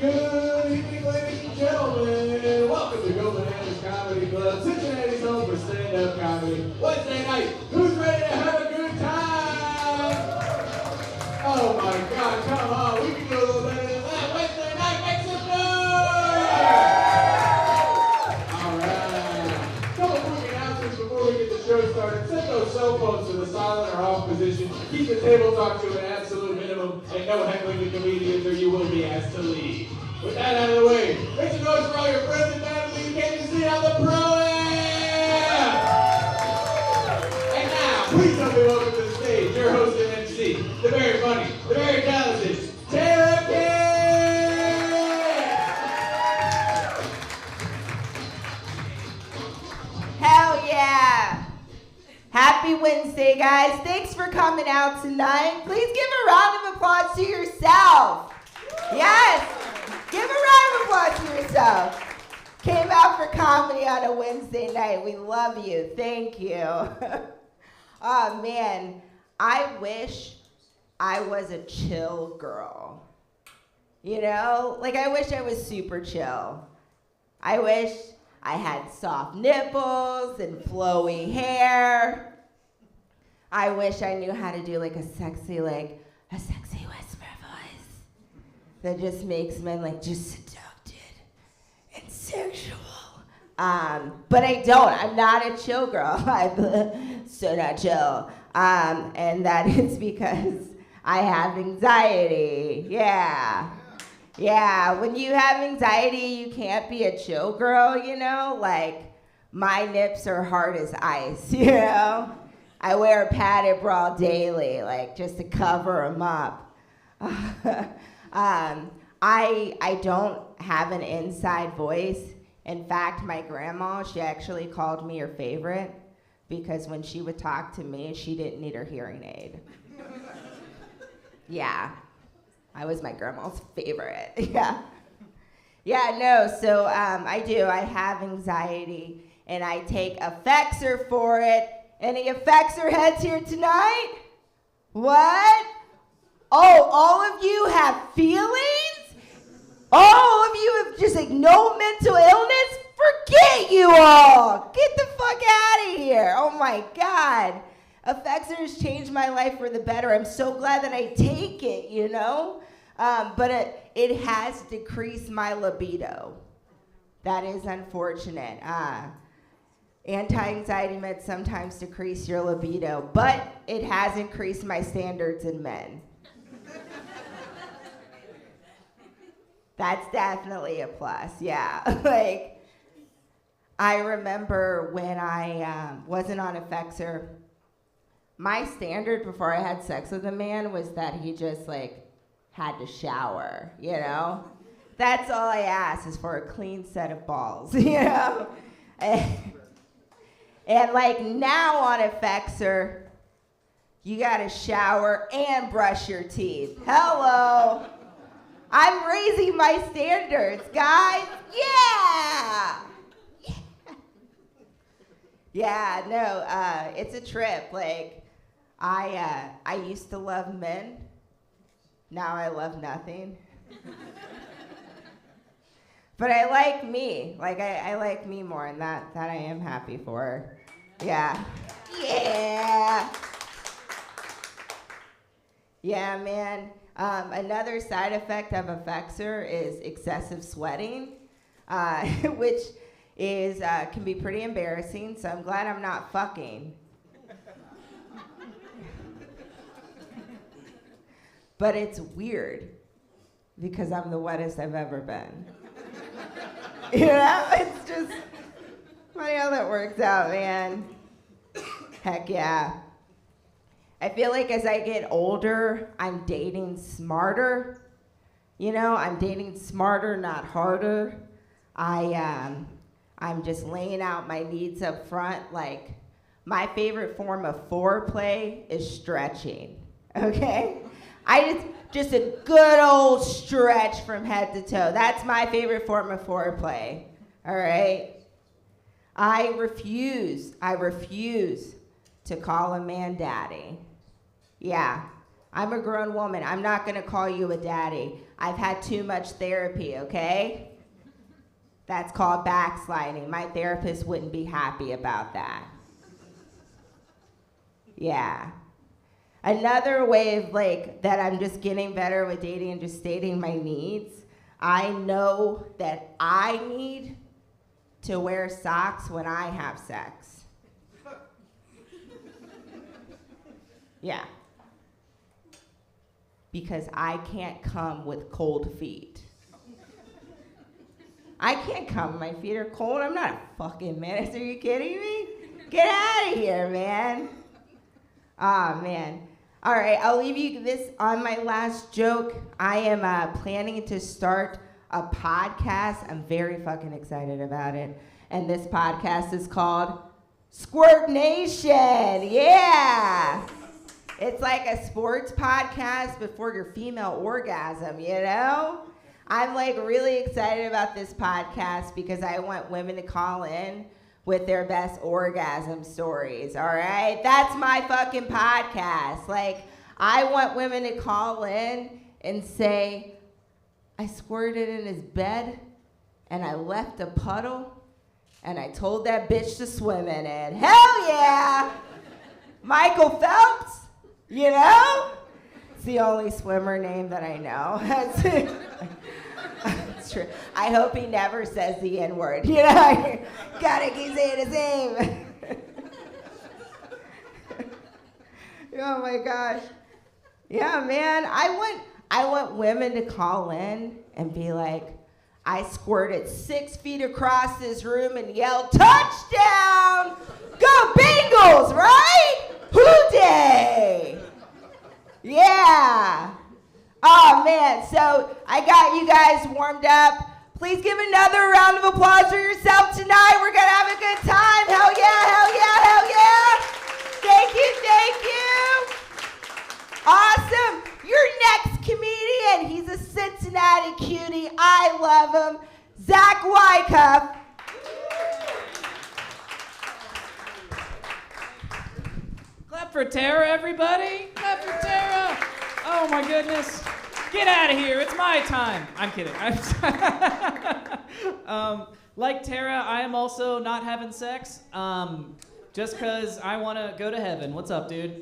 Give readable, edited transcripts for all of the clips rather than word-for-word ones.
Good evening, ladies and gentlemen. Welcome to Go Bananas Comedy Club, Cincinnati's home for stand-up comedy. Wednesday night, who's ready to have a good time? Oh my God, come on, we can do a little better than that. Wednesday night, make some noise! All right. Couple quick announcements before we get the show started. Set those cell phones to the silent or off position. Keep the table talk to an absolute minimum, and no heckling the comedians or you will be asked to leave. With that out of the way, make some noise for all your friends and family who came to see how the pro am! And now, please help me welcome to the stage your host and MC, the very funny, the very talented, Taylor King! Hell yeah! Happy Wednesday, guys. Thanks for coming out tonight. Please give a round of applause to yourself. Yes! Give a round of applause to yourself. Came out for comedy on a Wednesday night. We love you. Thank you. Oh, man. I wish I was a chill girl. You know? Like, I wish I was super chill. I wish I had soft nipples and flowy hair. I wish I knew how to do, like, a sexy whisper voice that just makes men like just seductive and sexual. But I don't. I'm not a chill girl. I'm so not chill. And that is because I have anxiety. Yeah. Yeah. When you have anxiety, you can't be a chill girl, you know? Like, my nips are hard as ice, you know? I wear a padded bra daily, like, just to cover them up. I don't have an inside voice. In fact, my grandma, she actually called me her favorite because when she would talk to me, she didn't need her hearing aid. Yeah, I was my grandma's favorite. Yeah. Yeah, no, so I do. I have anxiety, and I take Effexor for it. Any Effexor heads here tonight? What? Oh, all of you have feelings? All of you have just like no mental illness? Forget you all. Get the fuck out of here. Oh my God. Effexor has changed my life for the better. I'm so glad that I take it, you know? But it has decreased my libido. That is unfortunate. Anti-anxiety meds sometimes decrease your libido, but it has increased my standards in men. That's definitely a plus, yeah. Like, I remember when I wasn't on Effexor, my standard before I had sex with a man was that he just, like, had to shower, you know? That's all I asked is for a clean set of balls, you know? And like, now on Effexor, you gotta shower and brush your teeth. Hello. I'm raising my standards, guys. Yeah. Yeah, no, it's a trip. Like, I used to love men. Now I love nothing. But I like me. Like, I like me more, and that I am happy for. Yeah. Yeah. Yeah, man. Another side effect of Effexor is excessive sweating, which is can be pretty embarrassing, so I'm glad I'm not fucking. But it's weird because I'm the wettest I've ever been. You know, it's just funny how that works out, man. Heck yeah. I feel like as I get older, I'm dating smarter. You know, I'm dating smarter, not harder. I'm just laying out my needs up front. Like, my favorite form of foreplay is stretching, okay? Just a good old stretch from head to toe. That's my favorite form of foreplay, all right? I refuse to call a man daddy. Yeah, I'm a grown woman. I'm not gonna call you a daddy. I've had too much therapy, okay? That's called backsliding. My therapist wouldn't be happy about that. Yeah. Another way of like that I'm just getting better with dating and just stating my needs. I know that I need to wear socks when I have sex. Yeah. Because I can't come with cold feet. I can't come. My feet are cold. I'm not a fucking menace. Are you kidding me? Get out of here, man. Ah, man. All right, I'll leave you this on my last joke. I am planning to start a podcast. I'm very fucking excited about it. And this podcast is called Squirt Nation. Yeah. It's like a sports podcast before your female orgasm, you know? I'm like really excited about this podcast because I want women to call in with their best orgasm stories, all right? That's my fucking podcast. Like, I want women to call in and say, I squirted in his bed and I left a puddle and I told that bitch to swim in it. Hell yeah! Michael Phelps, you know? It's the only swimmer name that I know. That's true. I hope he never says the N-word. You know, gotta keep saying his name. Oh my gosh. Yeah, man. I want women to call in and be like, I squirted 6 feet across this room and yelled, touchdown! Go Bengals, right? Hoo-day! Yeah. Oh, man. So I got you guys warmed up. Please give another round of applause for yourself tonight. We're going to have a good time. Hell yeah, hell yeah, hell yeah. Thank you, thank you. Awesome. Your next comedian, he's a Cincinnati cutie. I love him. Zach Wycuff. Clap for Tara, everybody. Clap for Tara. Oh, my goodness. Get out of here. It's my time. I'm kidding. Like Tara, I am also not having sex. Just because I want to go to heaven. What's up, dude?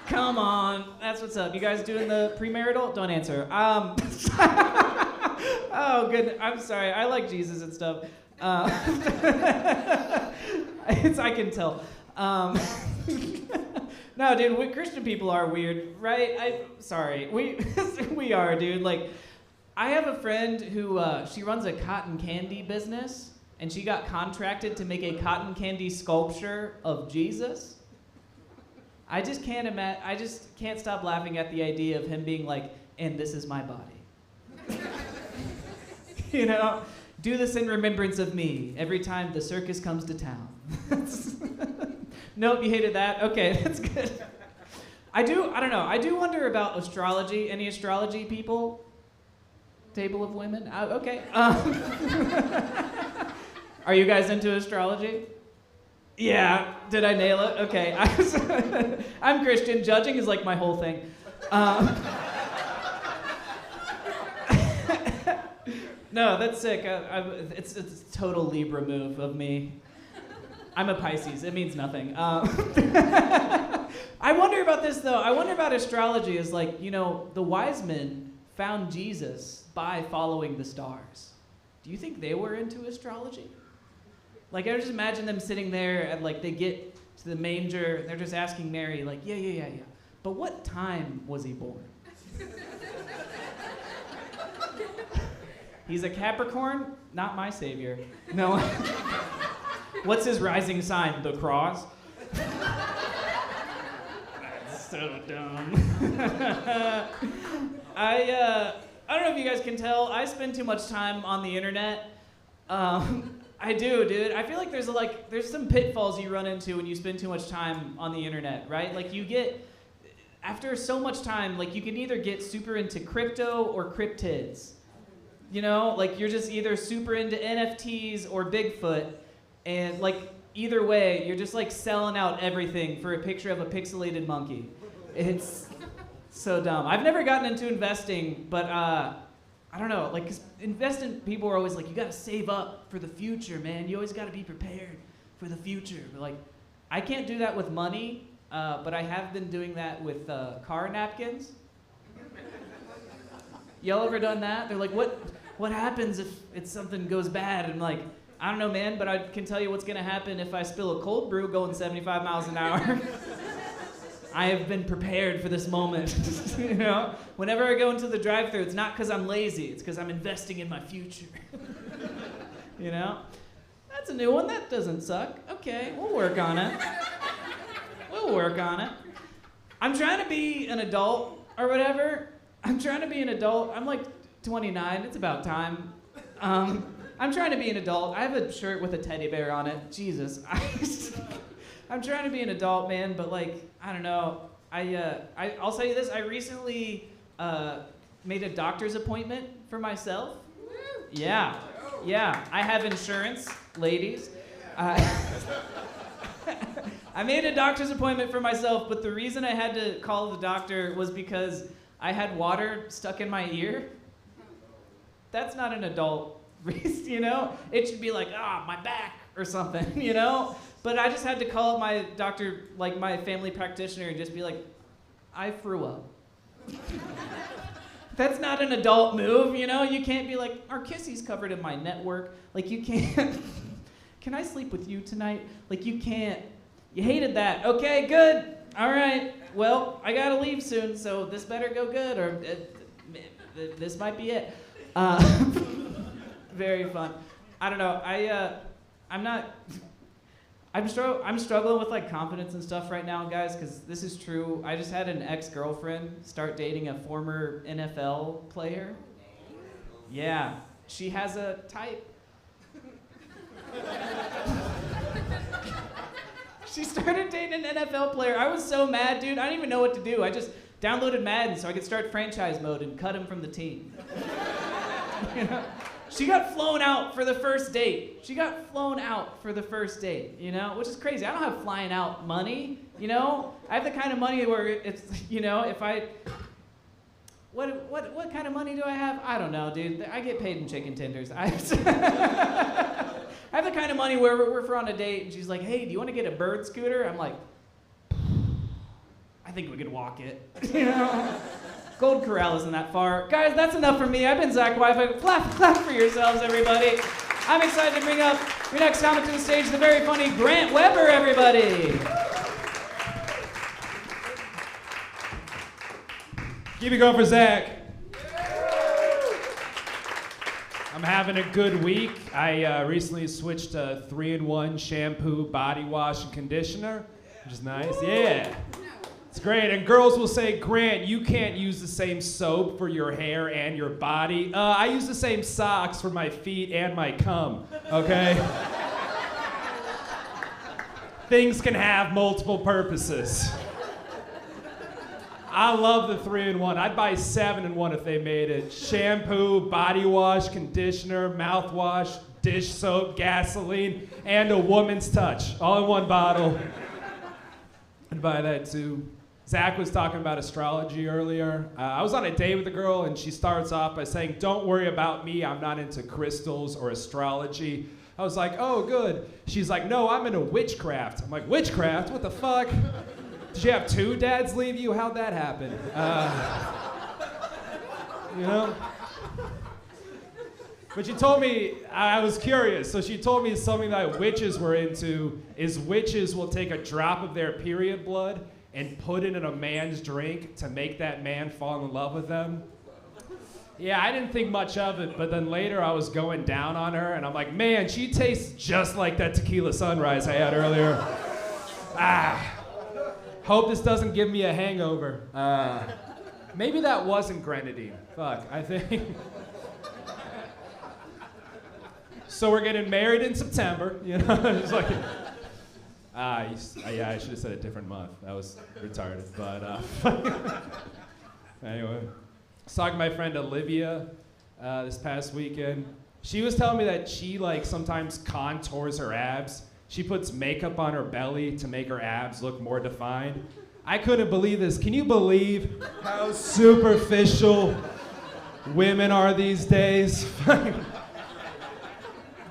Come on. That's what's up. You guys doing the premarital? Don't answer. Oh, good. I'm sorry. I like Jesus and stuff. I can tell. No, dude, Christian people are weird, right? Sorry. We are, dude. Like, I have a friend who, she runs a cotton candy business, and she got contracted to make a cotton candy sculpture of Jesus. I just can't stop laughing at the idea of him being like, and this is my body. You know, do this in remembrance of me every time the circus comes to town. Nope, you hated that? Okay, that's good. I don't know. I do wonder about astrology. Any astrology people? Table of women? Okay. Are you guys into astrology? Yeah. Did I nail it? Okay. I'm Christian. Judging is like my whole thing. No, that's sick. It's a total Libra move of me. I'm a Pisces. It means nothing. I wonder about this, though. I wonder about astrology is like, you know, the wise men found Jesus by following the stars. Do you think they were into astrology? Like, I just imagine them sitting there and, like, they get to the manger, and they're just asking Mary, like, yeah. But what time was he born? He's a Capricorn? Not my savior. No. What's his rising sign? The cross? That's so dumb. I don't know if you guys can tell, I spend too much time on the internet. I do, dude. I feel like there's some pitfalls you run into when you spend too much time on the internet, right? Like after so much time, like you can either get super into crypto or cryptids. You know, like you're just either super into NFTs or Bigfoot, and like either way, you're just like selling out everything for a picture of a pixelated monkey. It's so dumb. I've never gotten into investing, but I don't know. Like, 'cause investing people are always like, you gotta save up for the future, man. You always gotta be prepared for the future. But like, I can't do that with money, but I have been doing that with car napkins. Y'all ever done that? They're like, what happens if something goes bad? And I'm like, I don't know, man, but I can tell you what's gonna happen if I spill a cold brew going 75 miles an hour. I have been prepared for this moment. You know? Whenever I go into the drive-thru, it's not because I'm lazy, it's because I'm investing in my future. You know? That's a new one. That doesn't suck. Okay, we'll work on it. We'll work on it. I'm trying to be an adult or whatever. I'm trying to be an adult. I'm like 29. It's about time. I'm trying to be an adult. I have a shirt with a teddy bear on it. Jesus. I'm trying to be an adult, man, but like, I don't know. I'll tell you this. I recently made a doctor's appointment for myself. Yeah. I have insurance, ladies. I made a doctor's appointment for myself, but the reason I had to call the doctor was because I had water stuck in my ear. That's not an adult reason, you know? It should be like, my back or something, you know? But I just had to call my doctor, like my family practitioner, and just be like, I threw up. That's not an adult move, you know? You can't be like, our kissy's covered in my network. Like, you can't. Can I sleep with you tonight? Like, you can't. You hated that. Okay, good. All right. Well, I gotta leave soon, so this better go good, or this might be it. Very fun. I don't know. I'm struggling with like confidence and stuff right now, guys, because this is true. I just had an ex-girlfriend start dating a former NFL player. Yeah, she has a type. She started dating an NFL player. I was so mad, dude. I didn't even know what to do. I just downloaded Madden so I could start franchise mode and cut him from the team. You know? She got flown out for the first date. You know, which is crazy. I don't have flying out money, you know? I have the kind of money where it's, you know, if I... What kind of money do I have? I don't know, dude. I get paid in chicken tenders. I have the kind of money where we're on a date and she's like, hey, do you want to get a bird scooter? I'm like, I think we could walk it. You know? Gold Corral isn't that far. Guys, that's enough for me. I've been Zach Wi-Fi. Clap for yourselves, everybody. I'm excited to bring up your next comic to the stage, the very funny Grant Weber, everybody. Keep it going for Zach. I'm having a good week. I recently switched to 3-in-1 shampoo, body wash, and conditioner, which is nice. Yeah. It's great. And girls will say, Grant, you can't use the same soap for your hair and your body. I use the same socks for my feet and my cum, okay? Things can have multiple purposes. I love the 3-in-1. I'd buy 7-in-1 if they made it. Shampoo, body wash, conditioner, mouthwash, dish soap, gasoline, and a woman's touch. All in one bottle. I'd buy that too. Zach was talking about astrology earlier. I was on a date with a girl and she starts off by saying, don't worry about me, I'm not into crystals or astrology. I was like, oh, good. She's like, no, I'm into witchcraft. I'm like, witchcraft? What the fuck? Did you have 2 dads leave you? How'd that happen? You know? But she told me, I was curious, so she told me something that witches were into is witches will take a drop of their period blood and put it in a man's drink to make that man fall in love with them. Yeah, I didn't think much of it, but then later I was going down on her and I'm like, man, she tastes just like that tequila sunrise I had earlier. Hope this doesn't give me a hangover. Maybe that wasn't grenadine. Fuck, I think. So we're getting married in September, you know? It's like, yeah, I should have said a different month. That was retarded, but anyway. I was talking to my friend Olivia this past weekend. She was telling me that she like sometimes contours her abs. She puts makeup on her belly to make her abs look more defined. I couldn't believe this. Can you believe how superficial women are these days?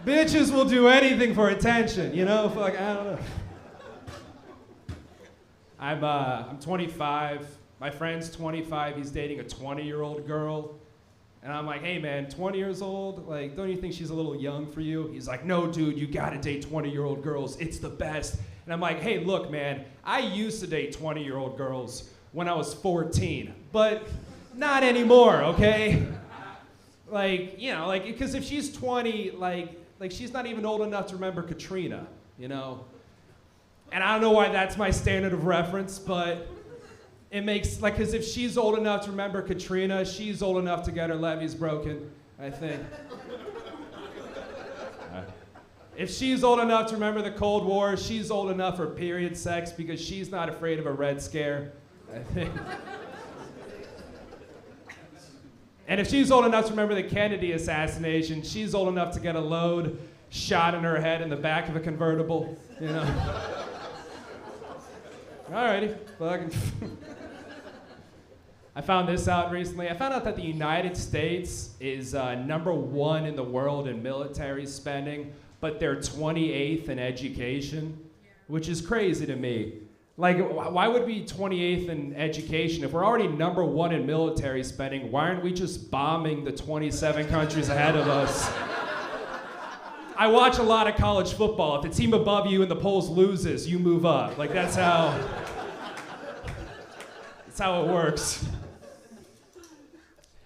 Bitches will do anything for attention, you know? Fuck, I don't know. I'm 25. My friend's 25. He's dating a 20-year-old girl. And I'm like, hey man, 20 years old? Like, don't you think she's a little young for you? He's like, no dude, you gotta date 20-year-old girls. It's the best. And I'm like, hey, look man, I used to date 20-year-old girls when I was 14, but not anymore, okay? Like, you know, like, because if she's 20, like she's not even old enough to remember Katrina, you know? And I don't know why that's my standard of reference, but it makes, like, because if she's old enough to remember Katrina, she's old enough to get her levees broken, I think. If she's old enough to remember the Cold War, she's old enough for period sex because she's not afraid of a Red Scare, I think. And if she's old enough to remember the Kennedy assassination, she's old enough to get a load shot in her head in the back of a convertible, you know? Alrighty, fucking. I found this out recently. I found out that the United States is #1 in the world in military spending, but they're 28th in education, which is crazy to me. Like, why would we be 28th in education? If we're already #1 in military spending, why aren't we just bombing the 27 countries ahead of us? I watch a lot of college football. If the team above you in the polls loses, you move up. Like, that's how it works.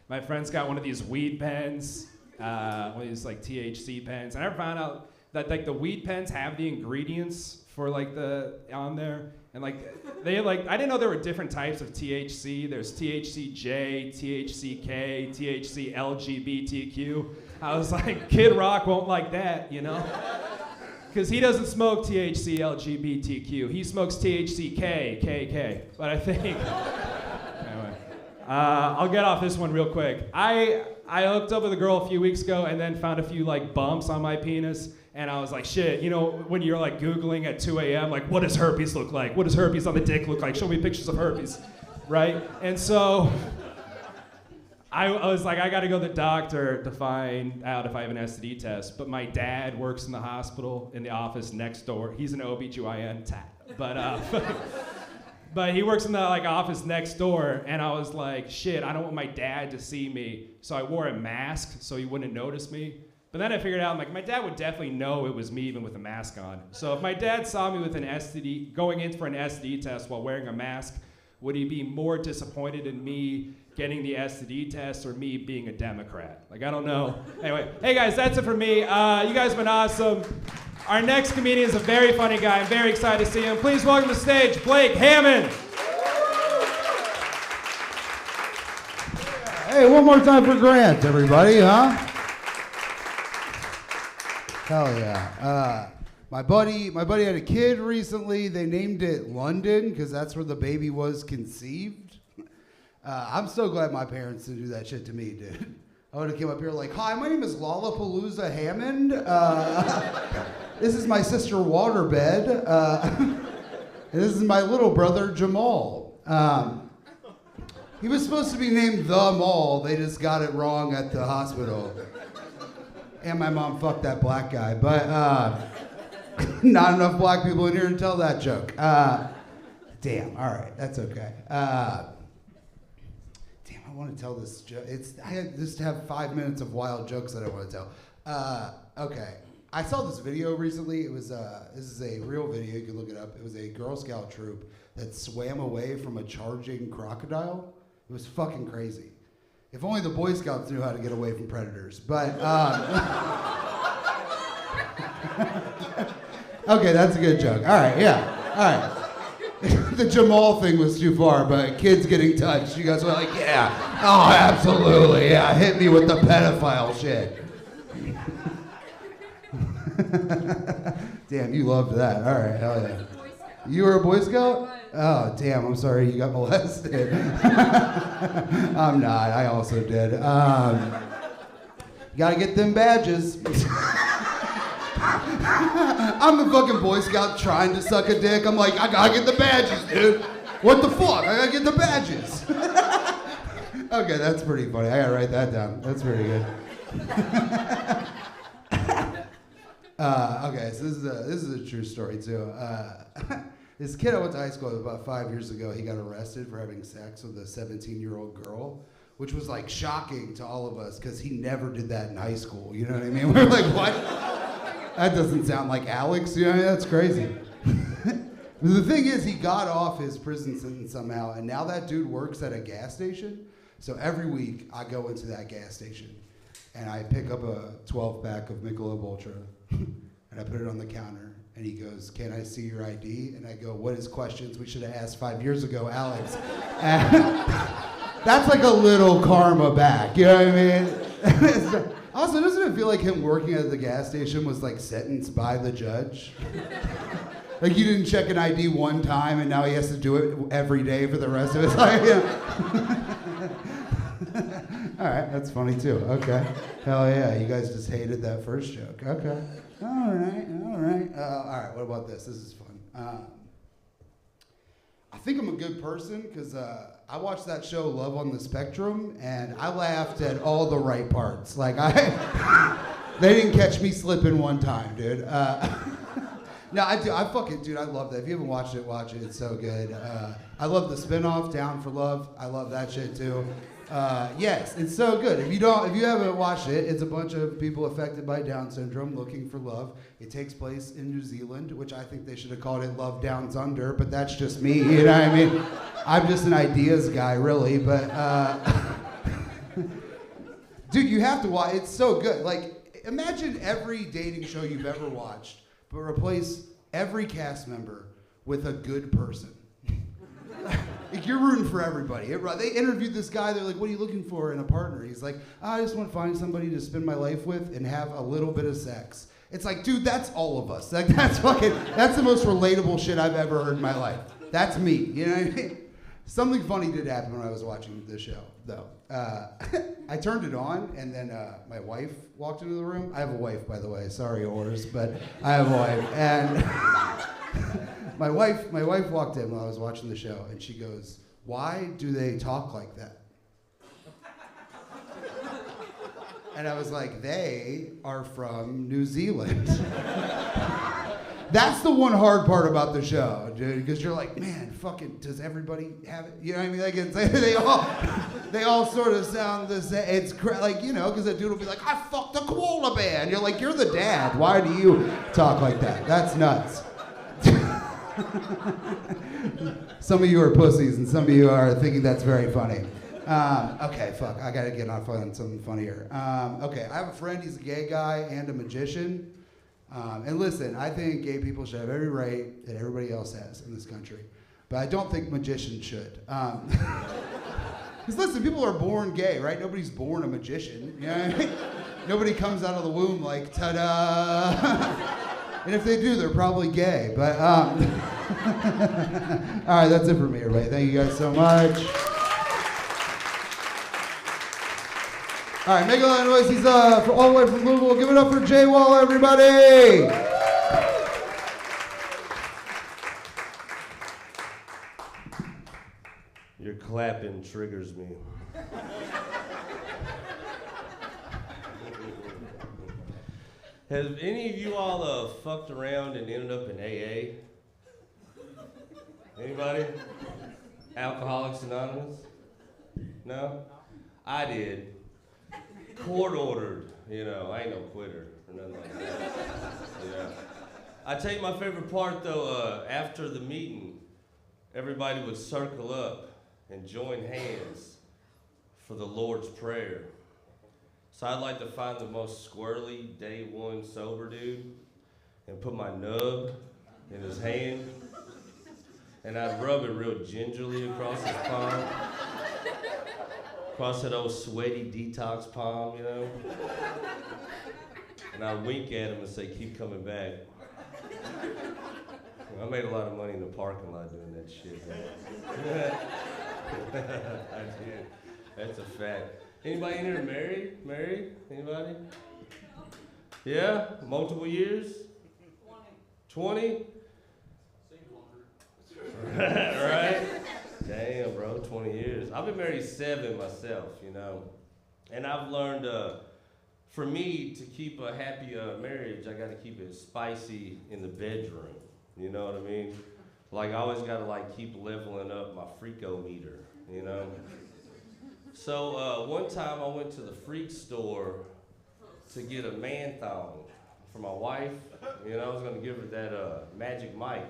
My friend's got one of these weed pens, one of these like THC pens. And I never found out that like the weed pens have the ingredients for like on there. And like they like, I didn't know there were different types of THC. There's THCJ, THCK, THC LGBTQ. I was like, Kid Rock won't like that, you know? Because he doesn't smoke THC LGBTQ. He smokes THCK, KK. But I think, anyway, I'll get off this one real quick. I hooked up with a girl a few weeks ago and then found a few like bumps on my penis. And I was like, shit, you know, when you're like Googling at 2 a.m., like, what does herpes look like? What does herpes on the dick look like? Show me pictures of herpes, right? And so I was like, I gotta go to the doctor to find out if I have an STD test. But my dad works in the hospital in the office next door. He's an OBGYN tat, but he works in the like office next door. And I was like, shit, I don't want my dad to see me. So I wore a mask so he wouldn't notice me. But then I figured out, I'm like, my dad would definitely know it was me even with a mask on. So if my dad saw me with an STD, going in for an STD test while wearing a mask, would he be more disappointed in me getting the STD test or me being a Democrat? Like, I don't know. Anyway, hey guys, that's it for me. You guys have been awesome. Our next comedian is a very funny guy. I'm very excited to see him. Please welcome to the stage, Blake Hammond. Hey, one more time for Grant, everybody, huh? Hell yeah. My buddy had a kid recently. They named it London because that's where the baby was conceived. I'm so glad my parents didn't do that shit to me, dude. I would have came up here like, hi, my name is Lollapalooza Hammond. This is my sister Waterbed. And this is my little brother Jamal. He was supposed to be named The Mall. They just got it wrong at the hospital. And my mom fucked that black guy, but not enough black people in here to tell that joke. Damn, all right, that's okay. Damn, I want to tell this joke. I just have 5 minutes of wild jokes that I want to tell. Okay, I saw this video recently. It was this is a real video. You can look it up. It was a Girl Scout troop that swam away from a charging crocodile. It was fucking crazy. If only the Boy Scouts knew how to get away from predators. But, okay, that's a good joke. All right, yeah, all right. The Jamal thing was too far, but kids getting touched, you guys were like, yeah, oh, absolutely, yeah, hit me with the pedophile shit. Damn, you loved that. All right, hell yeah. You were a Boy Scout? Oh, damn, I'm sorry you got molested. I'm not, I also did. Gotta get them badges. I'm the fucking Boy Scout trying to suck a dick. I'm like, I gotta get the badges, dude. What the fuck? I gotta get the badges. Okay, that's pretty funny. I gotta write that down. That's pretty good. Okay, so this is a true story too. This kid I went to high school with about 5 years ago, he got arrested for having sex with a 17-year-old girl, which was like shocking to all of us because he never did that in high school. You know what I mean? We're like, what? That doesn't sound like Alex. You know, that's crazy. The thing is, he got off his prison sentence somehow, and now that dude works at a gas station. So every week, I go into that gas station, and I pick up a 12-pack of Michelob Ultra, and I put it on the counter, and he goes, "Can I see your ID?" And I go, "What is questions we should have asked 5 years ago, Alex?" That's like a little karma back, you know what I mean? Also, doesn't it feel like him working at the gas station was like sentenced by the judge? Like he didn't check an ID one time and now he has to do it every day for the rest of his life. Yeah. All right, that's funny too. Okay. Hell yeah, you guys just hated that first joke. Okay. All right. All right, what about this? This is fun. I think I'm a good person because I watched that show Love on the Spectrum and I laughed at all the right parts. Like they didn't catch me slipping one time, dude. No, I do. I love that. If you haven't watched it, watch it. It's so good. I love the spinoff, Down for Love. I love that shit too. Yes, it's so good. If you haven't watched it, it's a bunch of people affected by Down syndrome looking for love. It takes place in New Zealand, which I think they should have called it Love Downs Under, but that's just me. You know what I mean? I'm just an ideas guy, really. But dude, you have to watch. It's so good. Like, imagine every dating show you've ever watched, but replace every cast member with a good person. Like you're rooting for everybody. They interviewed this guy. They're like, "What are you looking for in a partner?" He's like, "I just want to find somebody to spend my life with and have a little bit of sex." It's like, dude, that's all of us. Like that's the most relatable shit I've ever heard in my life. That's me. You know what I mean? Something funny did happen when I was watching the show, though. I turned it on, and then my wife walked into the room. I have a wife, by the way. Sorry, Ors, but I have a wife. And my wife walked in while I was watching the show, and she goes, "Why do they talk like that?" And I was like, "They are from New Zealand." That's the one hard part about the show, dude, because you're like, man, fucking, does everybody have it? You know what I mean? Like, they all sort of sound the same. It's like, you know, because a dude will be like, "I fucked a koala bear," and you're like, "You're the dad. Why do you talk like that?" That's nuts. Some of you are pussies, and some of you are thinking that's very funny. Okay, fuck, I gotta get off on something funnier. Okay, I have a friend, he's a gay guy and a magician. And listen, I think gay people should have every right that everybody else has in this country. But I don't think magicians should. Because listen, people are born gay, right? Nobody's born a magician. You know what I mean? Nobody comes out of the womb like, ta-da! And if they do, they're probably gay. But, all right, that's it for me, everybody. Thank you guys so much. All right, make a lot of noise. He's all the way from Louisville. Give it up for Jay Wall, everybody. Your clapping triggers me. Have any of you all fucked around and ended up in AA? Anybody? Alcoholics Anonymous? No? I did. Court ordered, you know, I ain't no quitter or nothing like that. Yeah. I tell you my favorite part though, after the meeting, everybody would circle up and join hands for the Lord's Prayer. So I'd like to find the most squirrely day one sober dude and put my nub in his hand and I'd rub it real gingerly across his palm. Across that old sweaty detox palm, you know? And I'd wink at him and say, "Keep coming back." I made a lot of money in the parking lot doing that shit. I did. That's a fact. Anybody in here married? Married? Anybody? Yeah? Multiple years? 20? 20? Right? Damn, bro, 20 years. I've been married 7 myself, you know. And I've learned, for me, to keep a happy marriage, I gotta keep it spicy in the bedroom. You know what I mean? Like, I always gotta, like, keep leveling up my freako meter, you know? So, one time I went to the freak store to get a man thong for my wife. You know, I was gonna give her that Magic Mike.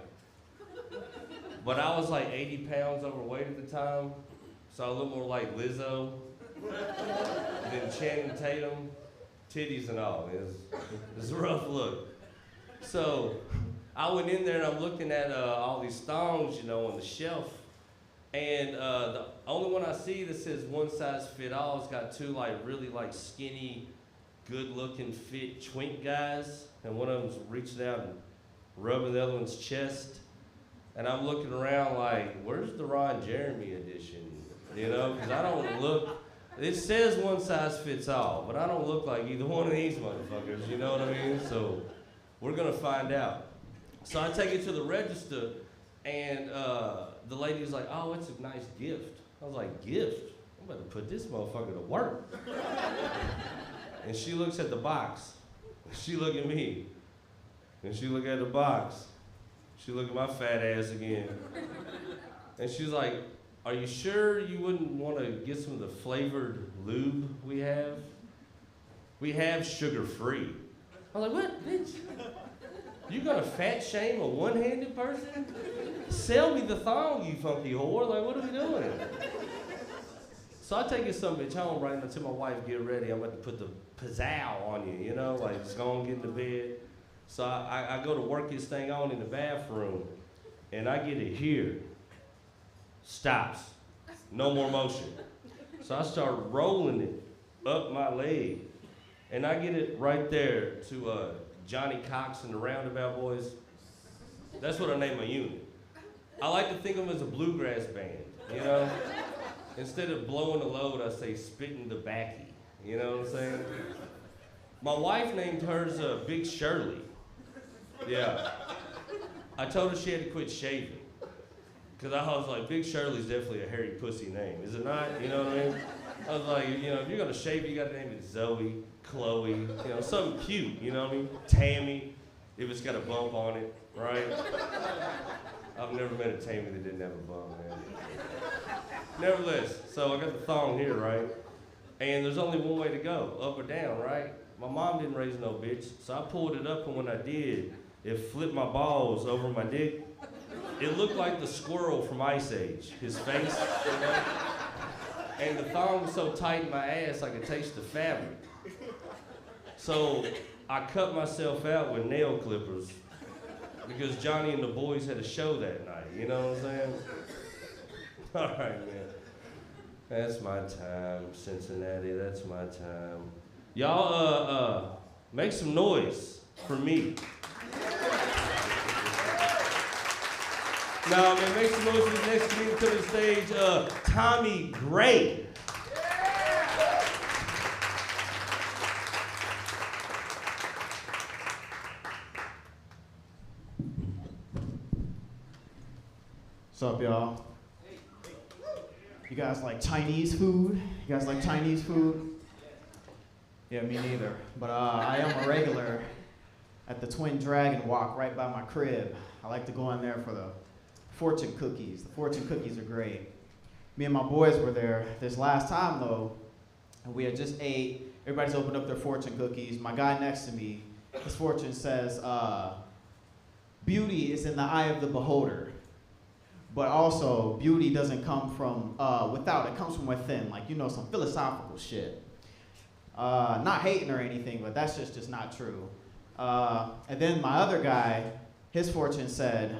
But I was like 80 pounds overweight at the time, so I looked more like Lizzo than Channing Tatum, titties and all. It was a rough look. So I went in there and I'm looking at all these thongs, you know, on the shelf. And the only one I see that says one size fit all has got 2 like really like skinny, good looking fit twink guys. And one of them's reaching out and rubbing the other one's chest. And I'm looking around like, where's the Ron Jeremy edition? You know, because I don't look, it says one size fits all, but I don't look like either one of these motherfuckers, you know what I mean? So we're gonna find out. So I take it to the register, and the lady's like, oh, it's a nice gift. I was like, gift? I'm about to put this motherfucker to work. And she looks at the box. She look at me. And she look at the box. She look at my fat ass again. And she's like, are you sure you wouldn't want to get some of the flavored lube we have? We have sugar-free. I was like, what, bitch? You gonna fat shame a one-handed person? Sell me the thong, you funky whore. Like, what are we doing? So I take it some bitch home, right? And I tell my wife, get ready. I'm about to put the pizzow on you, you know? Like, just go and get in the bed. So I go to work this thing on in the bathroom, and I get it here. Stops. No more motion. So I start rolling it up my leg, and I get it right there to Johnny Cox and the Roundabout Boys. That's what I name my unit. I like to think of them as a bluegrass band, you know? Instead of blowing the load, I say spitting the backy. You know what I'm saying? My wife named hers Big Shirley. Yeah. I told her she had to quit shaving. Because I was like, Big Shirley's definitely a hairy pussy name, is it not? You know what I mean? I was like, you know, if you're gonna shave, you gotta name it Zoe, Chloe, you know, something cute, you know what I mean? Tammy, if it's got a bump on it, right? I've never met a Tammy that didn't have a bump, man. Nevertheless, so I got the thong here, right? And there's only one way to go, up or down, right? My mom didn't raise no bitch, so I pulled it up, and when I did, it flipped my balls over my dick. It looked like the squirrel from Ice Age, his face, you know? And the thong was so tight in my ass I could taste the fabric. So I cut myself out with nail clippers because Johnny and the boys had a show that night, you know what I'm saying? All right, man. That's my time, Cincinnati, that's my time. Y'all, make some noise for me. Now, man, make some noise for the next comedian to the stage, Tommy Gray. What's up, y'all? You guys like Chinese food? You guys like Chinese food? Yeah, me neither. But I am a regular at the Twin Dragon Walk right by my crib. I like to go in there for the fortune cookies. The fortune cookies are great. Me and my boys were there this last time though, and we had just ate. Everybody's opened up their fortune cookies. My guy next to me, his fortune says, beauty is in the eye of the beholder. But also, beauty doesn't come from without, it comes from within, like, you know, some philosophical shit. Not hating or anything, but that's just not true. And then my other guy, his fortune said,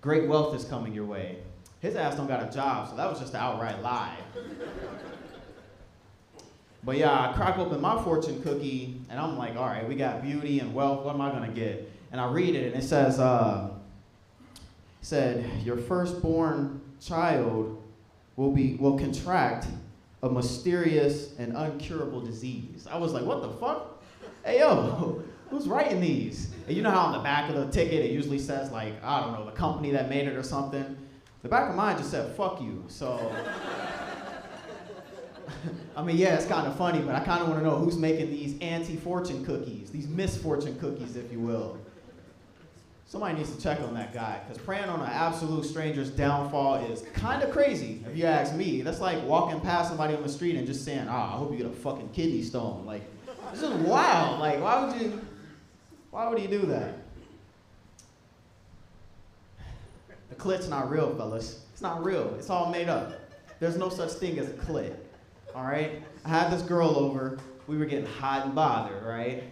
great wealth is coming your way. His ass don't got a job, so that was just an outright lie. But yeah, I crack open my fortune cookie, and I'm like, all right, we got beauty and wealth, what am I gonna get? And I read it, and it says, your firstborn child will contract a mysterious and uncurable disease. I was like, what the fuck? Hey, yo, who's writing these? And you know how on the back of the ticket it usually says, like, I don't know, the company that made it or something? The back of mine just said, fuck you. So, I mean, yeah, it's kind of funny, but I kind of want to know who's making these anti-fortune cookies, these misfortune cookies, if you will. Somebody needs to check on that guy, because praying on an absolute stranger's downfall is kind of crazy, if you ask me. That's like walking past somebody on the street and just saying, I hope you get a fucking kidney stone. Like, this is wild. Like, why would you do that? The clit's not real, fellas. It's not real. It's all made up. There's no such thing as a clit, all right? I had this girl over. We were getting hot and bothered, right?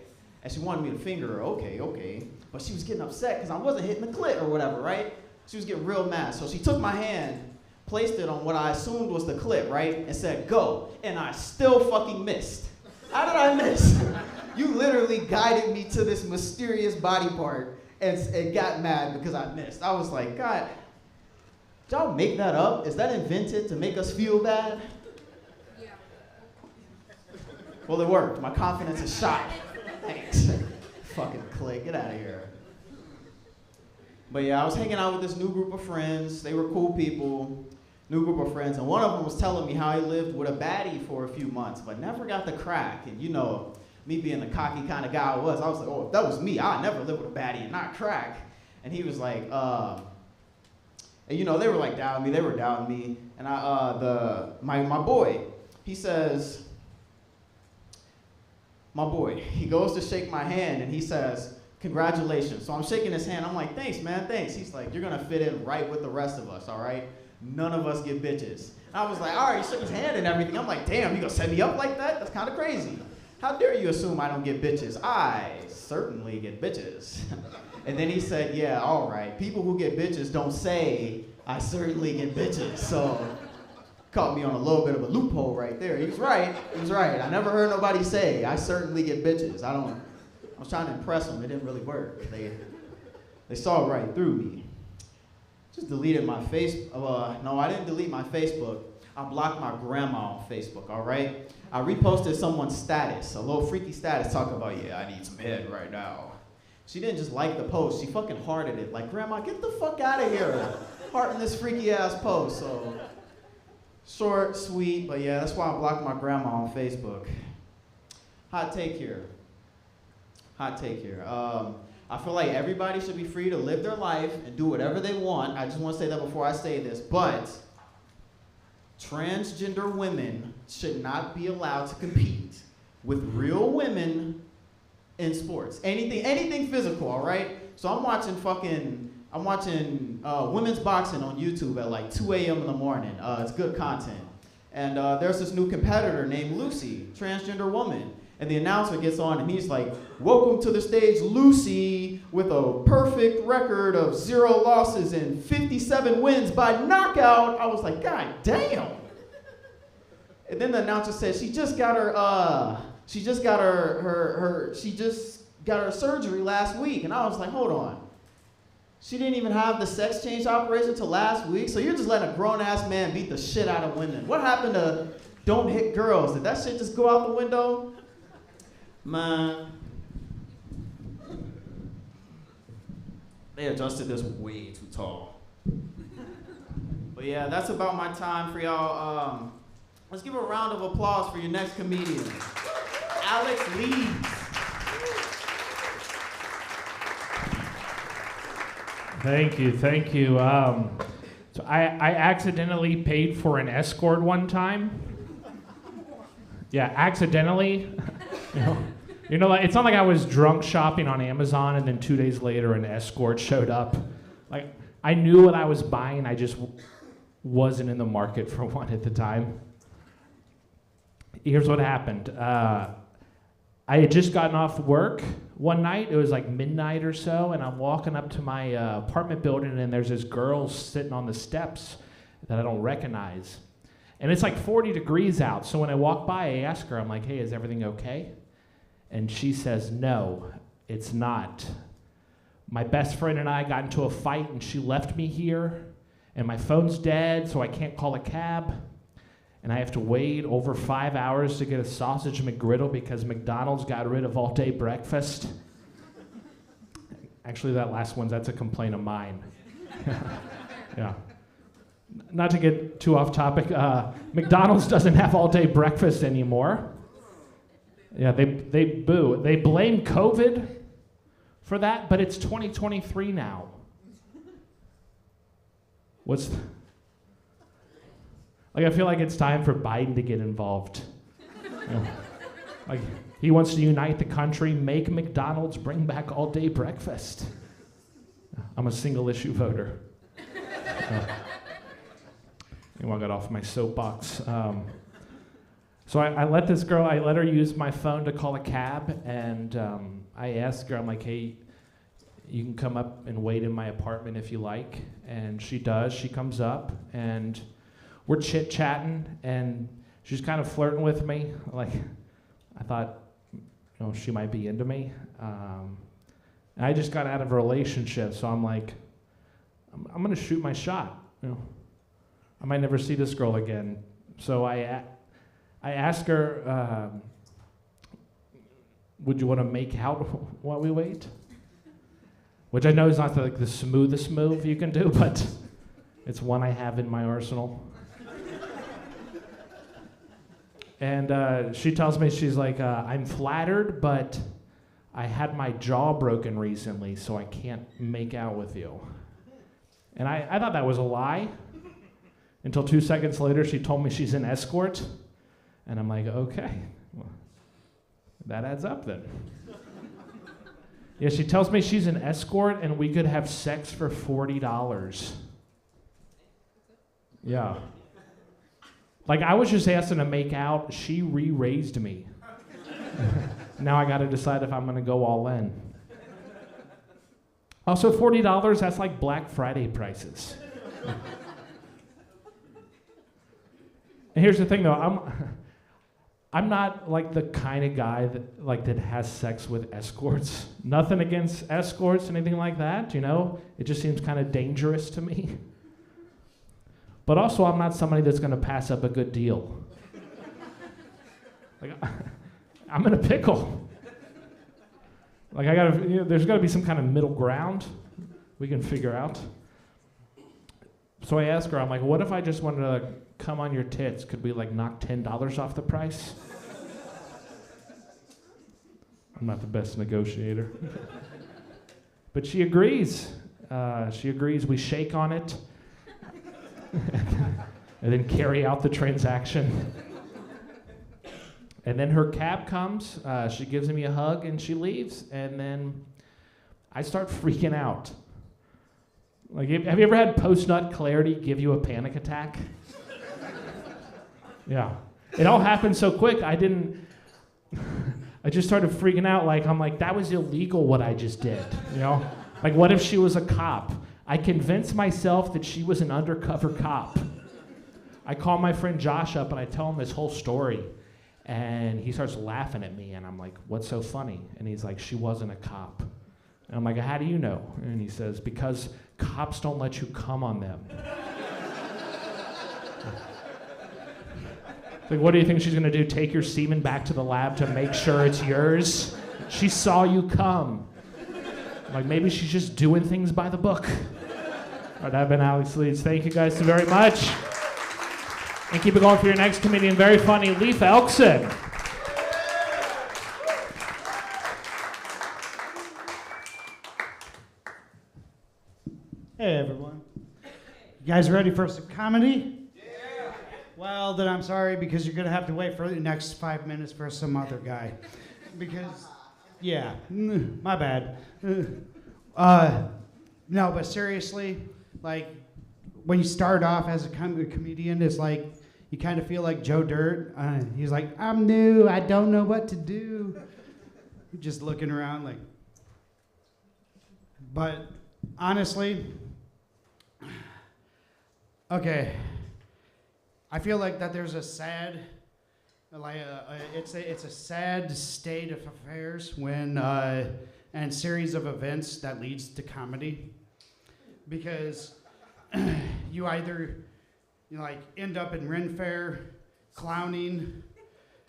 And she wanted me to finger her. Okay. But she was getting upset because I wasn't hitting the clit or whatever, right? She was getting real mad. So she took my hand, placed it on what I assumed was the clit, right? And said, go. And I still fucking missed. How did I miss? You literally guided me to this mysterious body part and got mad because I missed. I was like, God, did y'all make that up? Is that invented to make us feel bad? Yeah. Well, it worked. My confidence is shot. Thanks. Fucking click, get out of here. But yeah, I was hanging out with this new group of friends. They were cool people, new group of friends. And one of them was telling me how he lived with a baddie for a few months, but never got the crack. And you know, me being the cocky kind of guy I was like, oh, if that was me, I'd never live with a baddie and not crack. And he was like, and you know, they were like doubting me, they were doubting me. And my boy, he says, he goes to shake my hand and he says, congratulations. So I'm shaking his hand, I'm like, thanks, man, thanks. He's like, you're gonna fit in right with the rest of us, all right? None of us get bitches. I was like, all right, he shook his hand and everything. I'm like, damn, you gonna set me up like that? That's kind of crazy. How dare you assume I don't get bitches? I certainly get bitches. And then he said, yeah, all right. People who get bitches don't say, I certainly get bitches. So caught me on a little bit of a loophole right there. He was right. I never heard nobody say, I certainly get bitches. I was trying to impress them. It didn't really work. They saw right through me. Just deleted my Facebook. No, I didn't delete my Facebook. I blocked my grandma on Facebook, all right? I reposted someone's status, a little freaky status, talking about, yeah, I need some head right now. She didn't just like the post, she fucking hearted it. Like, Grandma, get the fuck out of here. Hearting this freaky ass post, so. Short, sweet, but yeah, that's why I blocked my grandma on Facebook. Hot take here. I feel like everybody should be free to live their life and do whatever they want. I just want to say that before I say this, but transgender women should not be allowed to compete with real women in sports. Anything physical, all right? So I'm watching women's boxing on YouTube at like 2 a.m. in the morning. It's good content. And there's this new competitor named Lucy, transgender woman. And the announcer gets on and he's like, welcome to the stage, Lucy, with a perfect record of 0 losses and 57 wins by knockout. I was like, God damn. And then the announcer said she just got her surgery last week. And I was like, hold on. She didn't even have the sex change operation till last week, so you're just letting a grown-ass man beat the shit out of women. What happened to don't hit girls? Did that shit just go out the window? Man. They adjusted this way too tall. But yeah, that's about my time for y'all. Let's give a round of applause for your next comedian, Alex Leeds. Thank you. So I accidentally paid for an escort one time. Yeah, accidentally. You know, it's not like I was drunk shopping on Amazon and then 2 days later an escort showed up. Like, I knew what I was buying, I just wasn't in the market for one at the time. Here's what happened. I had just gotten off work one night. It was like midnight or so, and I'm walking up to my apartment building, and there's this girl sitting on the steps that I don't recognize. And it's like 40 degrees out, so when I walk by, I ask her, I'm like, hey, is everything okay? And she says, no, it's not. My best friend and I got into a fight, and she left me here, and my phone's dead, so I can't call a cab. And I have to wait over 5 hours to get a sausage McGriddle because McDonald's got rid of all-day breakfast. Actually, that last one, that's a complaint of mine. Yeah. not to get too off topic, McDonald's doesn't have all-day breakfast anymore. Yeah, they boo. They blame COVID for that, but it's 2023 now. I feel like it's time for Biden to get involved. Like, he wants to unite the country, make McDonald's, bring back all-day breakfast. I'm a single-issue voter. I got off my soapbox. So I let this girl, I let her use my phone to call a cab, and I asked her, I'm like, hey, you can come up and wait in my apartment if you like. And she does. She comes up, and we're chit-chatting, and she's kind of flirting with me. Like, I thought, she might be into me. I just got out of a relationship, so I'm like, I'm going to shoot my shot. I might never see this girl again. So I asked her, would you want to make out while we wait? Which I know is not the smoothest move you can do, but it's one I have in my arsenal. And she tells me, she's like, I'm flattered, but I had my jaw broken recently, so I can't make out with you. And I thought that was a lie, until 2 seconds later she told me she's an escort. And I'm like, okay, well, that adds up then. Yeah, she tells me she's an escort and we could have sex for $40. Yeah. Like, I was just asking to make out, she re-raised me. Now I gotta decide if I'm gonna go all in. Also, $40, that's like Black Friday prices. And here's the thing though, I'm not like the kind of guy that has sex with escorts. Nothing against escorts, anything like that, It just seems kind of dangerous to me. But also, I'm not somebody that's going to pass up a good deal. Like, I'm in a pickle. Like, there's got to be some kind of middle ground we can figure out. So I asked her, I'm like, what if I just wanted to come on your tits? Could we knock $10 off the price? I'm not the best negotiator. But she agrees. We shake on it. And then carry out the transaction. And then her cab comes. She gives me a hug and she leaves. And then I start freaking out. Like, have you ever had post-nut clarity give you a panic attack? Yeah. It all happened so quick, I just started freaking out. I'm like, that was illegal what I just did, Like, what if she was a cop? I convinced myself that she was an undercover cop. I call my friend Josh up and I tell him this whole story. And he starts laughing at me and I'm like, what's so funny? And he's like, she wasn't a cop. And I'm like, how do you know? And he says, because cops don't let you come on them. Like, what do you think she's gonna do? Take your semen back to the lab to make sure it's yours? She saw you come. Like, maybe she's just doing things by the book. All right, I've been Alex Leeds. Thank you guys so very much. And keep it going for your next comedian. Very funny, Leif Elk. Hey, everyone. You guys ready for some comedy? Yeah. Well, then I'm sorry, because you're going to have to wait for the next 5 minutes for some other guy. Because, yeah, my bad. No, but seriously, when you start off as a comedian, it's like you kind of feel like Joe Dirt. He's like, I'm new, I don't know what to do. Just looking around but honestly, okay, I feel like that there's a sad, it's a sad state of affairs when, and series of events that leads to comedy, because you either end up in Ren Fair clowning,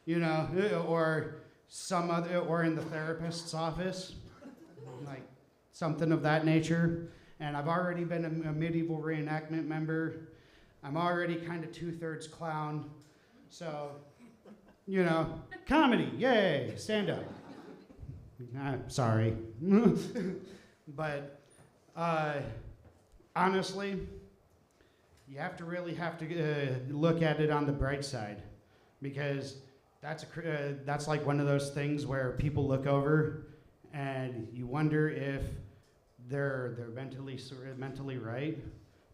or some other, or in the therapist's office, something of that nature. And I've already been a medieval reenactment member. I'm already kind of 2/3 clown. So, you know, comedy, yay, stand up. I'm sorry. But honestly, you have to look at it on the bright side, because that's like one of those things where people look over and you wonder if they're mentally right.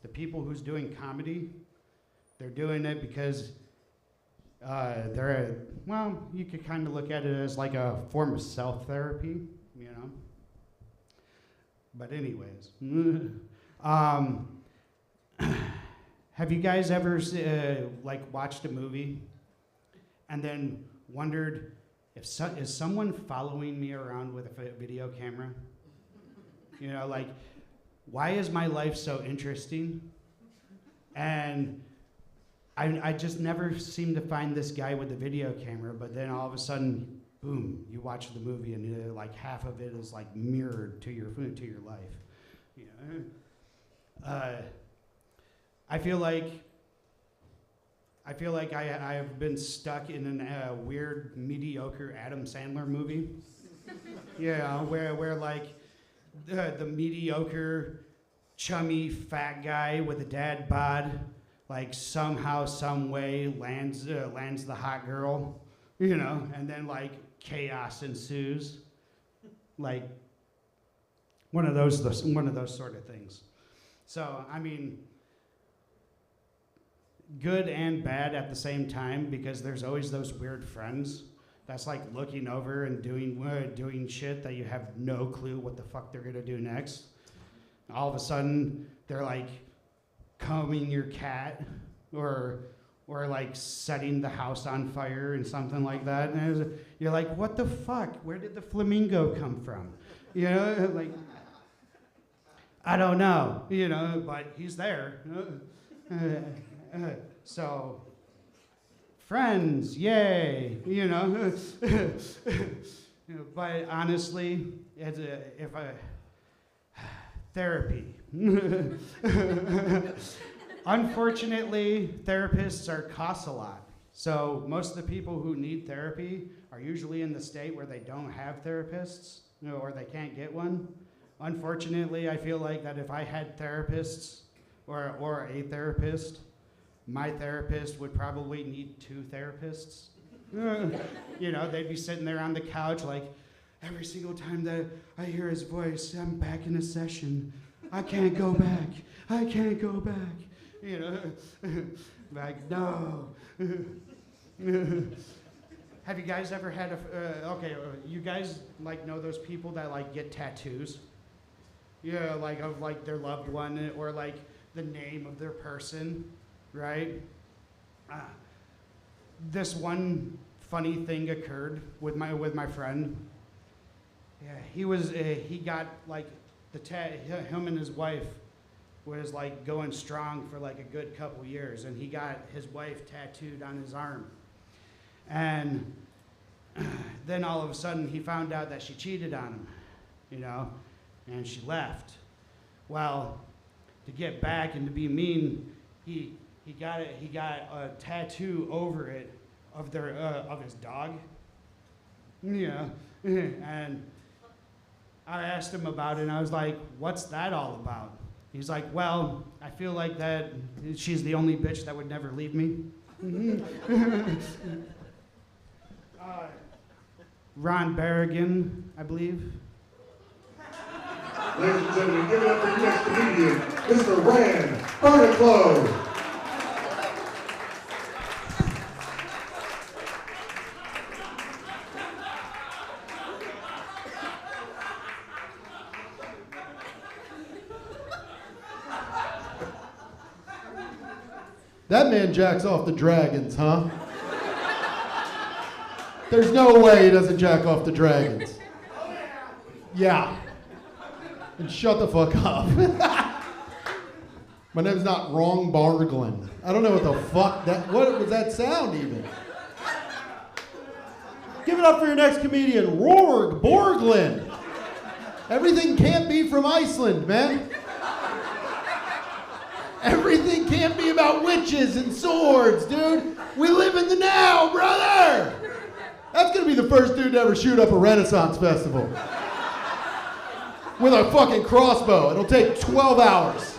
The people who's doing comedy, they're doing it because you could kind of look at it as like a form of self-therapy, you know. But anyways, have you guys ever watched a movie and then wondered is someone following me around with a video camera? You know, like, why is my life so interesting? And I just never seem to find this guy with the video camera, but then all of a sudden, boom, you watch the movie and like half of it is like mirrored to your life. You know? I feel like I have been stuck in a weird, mediocre Adam Sandler movie. Yeah, where like the mediocre, chummy, fat guy with a dad bod, like somehow, some way lands the hot girl, you know, and then like chaos ensues, like one of those sort of things. So I mean, good and bad at the same time, because there's always those weird friends that's like looking over and doing shit that you have no clue what the fuck they're gonna do next. All of a sudden, they're like combing your cat, or like setting the house on fire and something like that. And you're like, what the fuck? Where did the flamingo come from? You know, like, I don't know, you know, but he's there. So, friends, yay, you know. But honestly, therapy. Unfortunately, therapists cost a lot. So most of the people who need therapy are usually in the state where they don't have therapists, you know, or they can't get one. Unfortunately, I feel like that if I had therapists or a therapist, my therapist would probably need 2 therapists. You know, they'd be sitting there on the couch like, every single time that I hear his voice, I'm back in a session. I can't go back. I can't go back. You know, like, no. Have you guys ever had you guys like know those people that like get tattoos? Yeah, like of like their loved one, or like the name of their person, right? This one funny thing occurred with my friend. Yeah, he got like him and his wife was like going strong for like a good couple years, and he got his wife tattooed on his arm. And then all of a sudden he found out that she cheated on him, you know, and she left. Well, to get back and to be mean, he got a tattoo over it of his dog. Yeah, and I asked him about it, and I was like, "What's that all about?" He's like, "Well, I feel like that she's the only bitch that would never leave me." Ron Berrigan, I believe. Ladies and gentlemen, give it up for your next comedian, Mr. Randall. That man jacks off the dragons, huh? There's no way he doesn't jack off the dragons. Yeah. And shut the fuck up. My name's not Wrong Barglin. I don't know what the fuck what was that sound even? Give it up for your next comedian, Rorg Borglin. Everything can't be from Iceland, man. Everything can't be about witches and swords, dude. We live in the now, brother. That's gonna be the first dude to ever shoot up a Renaissance festival. With a fucking crossbow. It'll take 12 hours.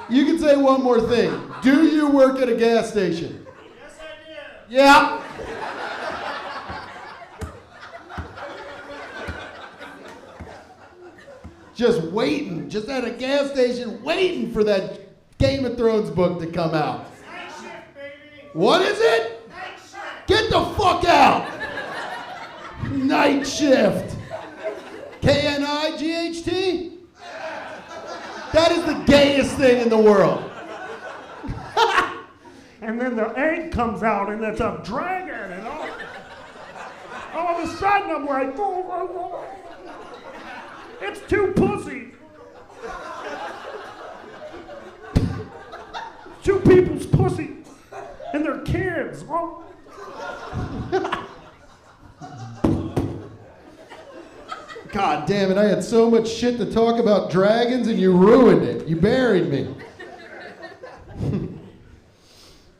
You can say one more thing. Do you work at a gas station? Yes, I do. Yeah. Just waiting, just at a gas station, waiting for that Game of Thrones book to come out. Night shift, baby. What is it? Night shift. Get the fuck out! Night shift. K-N-I-G-H-T? That is the gayest thing in the world. And then the egg comes out and it's a dragon and all of a sudden I'm like, oh. It's two pussies. Two people's pussy and their kids. Oh. God damn it, I had so much shit to talk about dragons and you ruined it. You buried me. Did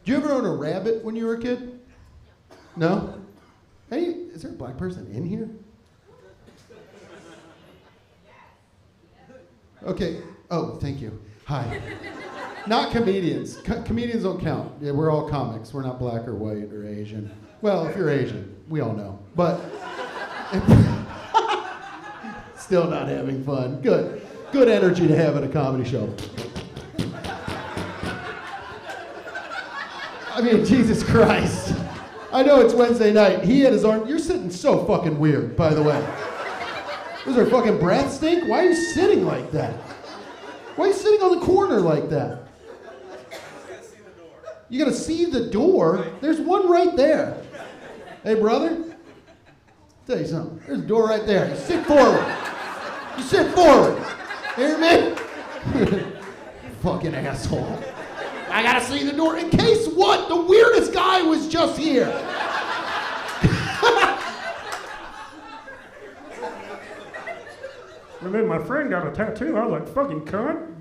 you ever own a rabbit when you were a kid? No? Hey, is there a black person in here? Okay. Oh, thank you. Hi. Not comedians. Comedians don't count. Yeah, we're all comics. We're not black or white or Asian. Well, if you're Asian, we all know. But still not having fun. Good. Good energy to have at a comedy show. I mean, Jesus Christ. I know it's Wednesday night. He had his arm. You're sitting so fucking weird, by the way. Does her fucking breath stink? Why are you sitting like that? Why are you sitting on the corner like that? You gotta see the door? There's one right there. Hey, brother. Tell you something. There's a door right there. You sit forward. You sit forward. Hear me? Fucking asshole. I gotta see the door. In case what? The weirdest guy was just here. And then my friend got a tattoo. I was like, fucking cunt.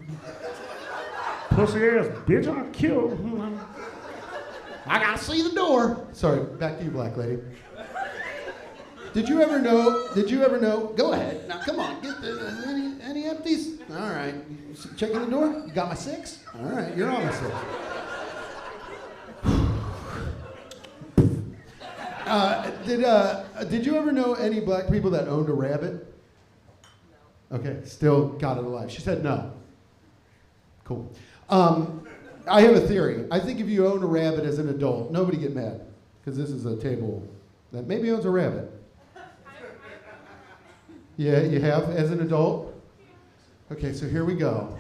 Pussy ass bitch, I'll kill him. I gotta see the door. Sorry, back to you, black lady. Did you ever know, go ahead. Now, come on, get the, any empties? All right, checking the door? You got my 6? All right, you're on my 6. Did you ever know any black people that owned a rabbit? Okay, still got it alive. She said no. Cool. I have a theory. I think if you own a rabbit as an adult, nobody get mad, because this is a table that maybe owns a rabbit. Yeah, you have as an adult? Okay, so here we go.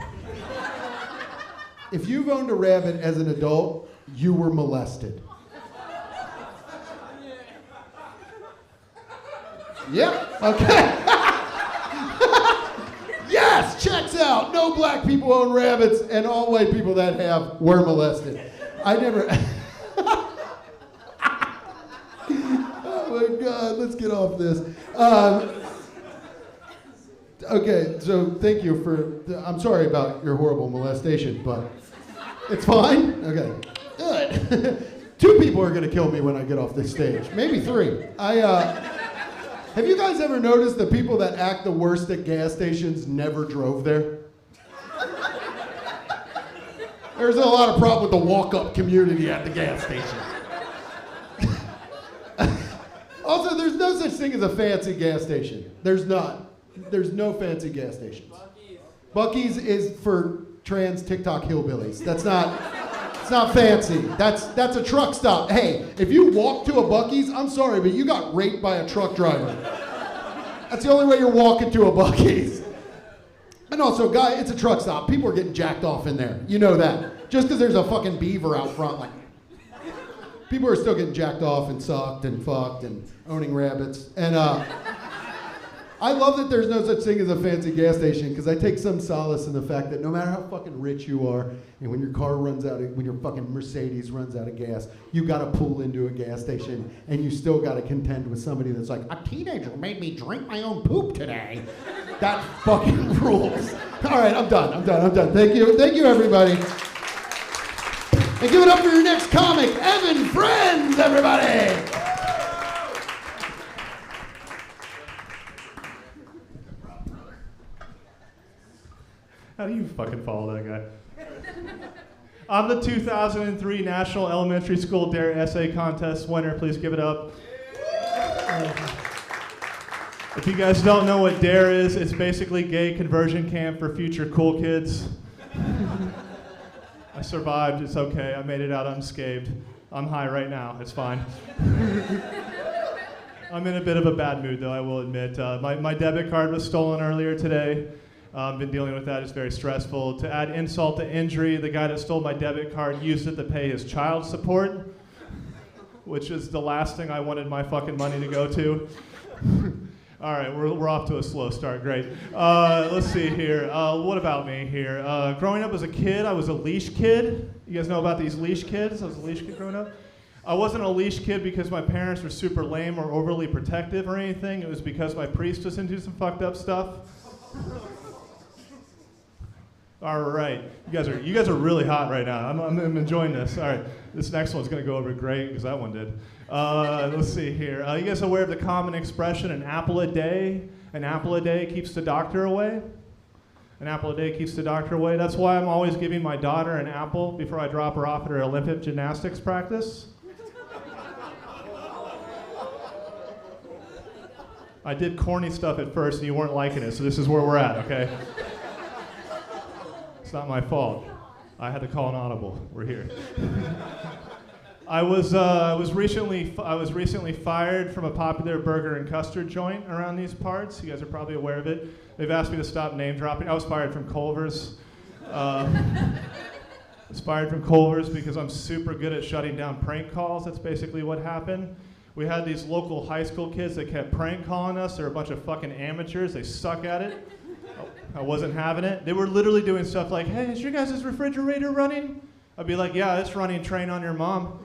If you've owned a rabbit as an adult, you were molested. Yep, okay. Yes, checks out. No black people own rabbits, and all white people that have were molested. I never. Oh my God, let's get off this. Okay, so thank you for. I'm sorry about your horrible molestation, but it's fine. Okay, good. 2 people are gonna kill me when I get off this stage. Maybe 3. Have you guys ever noticed the people that act the worst at gas stations never drove there? There's a lot of problem with the walk-up community at the gas station. Also, there's no such thing as a fancy gas station. There's not. There's no fancy gas stations. Buc-ee's is for trans TikTok hillbillies. That's not. It's not fancy. That's a truck stop. Hey, if you walk to a Buc-ee's, I'm sorry, but you got raped by a truck driver. That's the only way you're walking to a Buc-ee's. And also, guy, it's a truck stop. People are getting jacked off in there. You know that. Just because there's a fucking beaver out front, like, people are still getting jacked off and sucked and fucked and owning rabbits. And I love that there's no such thing as a fancy gas station because I take some solace in the fact that no matter how fucking rich you are, and when your car runs out, when your fucking Mercedes runs out of gas, you gotta pull into a gas station and you still gotta contend with somebody that's like, a teenager made me drink my own poop today. That fucking rules. All right, I'm done. Thank you everybody. And give it up for your next comic, Evan Friends, everybody. How do you fucking follow that guy? I'm the 2003 National Elementary School Dare Essay Contest winner. Please give it up. If you guys don't know what DARE is, it's basically gay conversion camp for future cool kids. I survived, it's okay. I made it out unscathed. I'm high right now, it's fine. I'm in a bit of a bad mood though, I will admit. My debit card was stolen earlier today. I've been dealing with that, it's very stressful. To add insult to injury, the guy that stole my debit card used it to pay his child support, which is the last thing I wanted my fucking money to go to. All right, we're off to a slow start, great. Let's see here, what about me here? Growing up as a kid, I was a leash kid. You guys know about these leash kids? I was a leash kid growing up. I wasn't a leash kid because my parents were super lame or overly protective or anything. It was because my priest was into some fucked up stuff. All right, you guys are really hot right now. I'm enjoying this. All right, this next one's gonna go over great because that one did. Let's see here. You guys aware of the common expression, an apple a day? An apple a day keeps the doctor away? An apple a day keeps the doctor away. That's why I'm always giving my daughter an apple before I drop her off at her Olympic gymnastics practice. I did corny stuff at first and you weren't liking it, so this is where we're at, okay? It's not my fault. I had to call an audible. We're here. I was recently fired from a popular burger and custard joint around these parts. You guys are probably aware of it. They've asked me to stop name dropping. I was fired from Culver's. I was fired from Culver's because I'm super good at shutting down prank calls. That's basically what happened. We had these local high school kids that kept prank calling us. They're a bunch of fucking amateurs. They suck at it. I wasn't having it. They were literally doing stuff like, hey, is your guys' refrigerator running? I'd be like, yeah, it's running, train on your mom.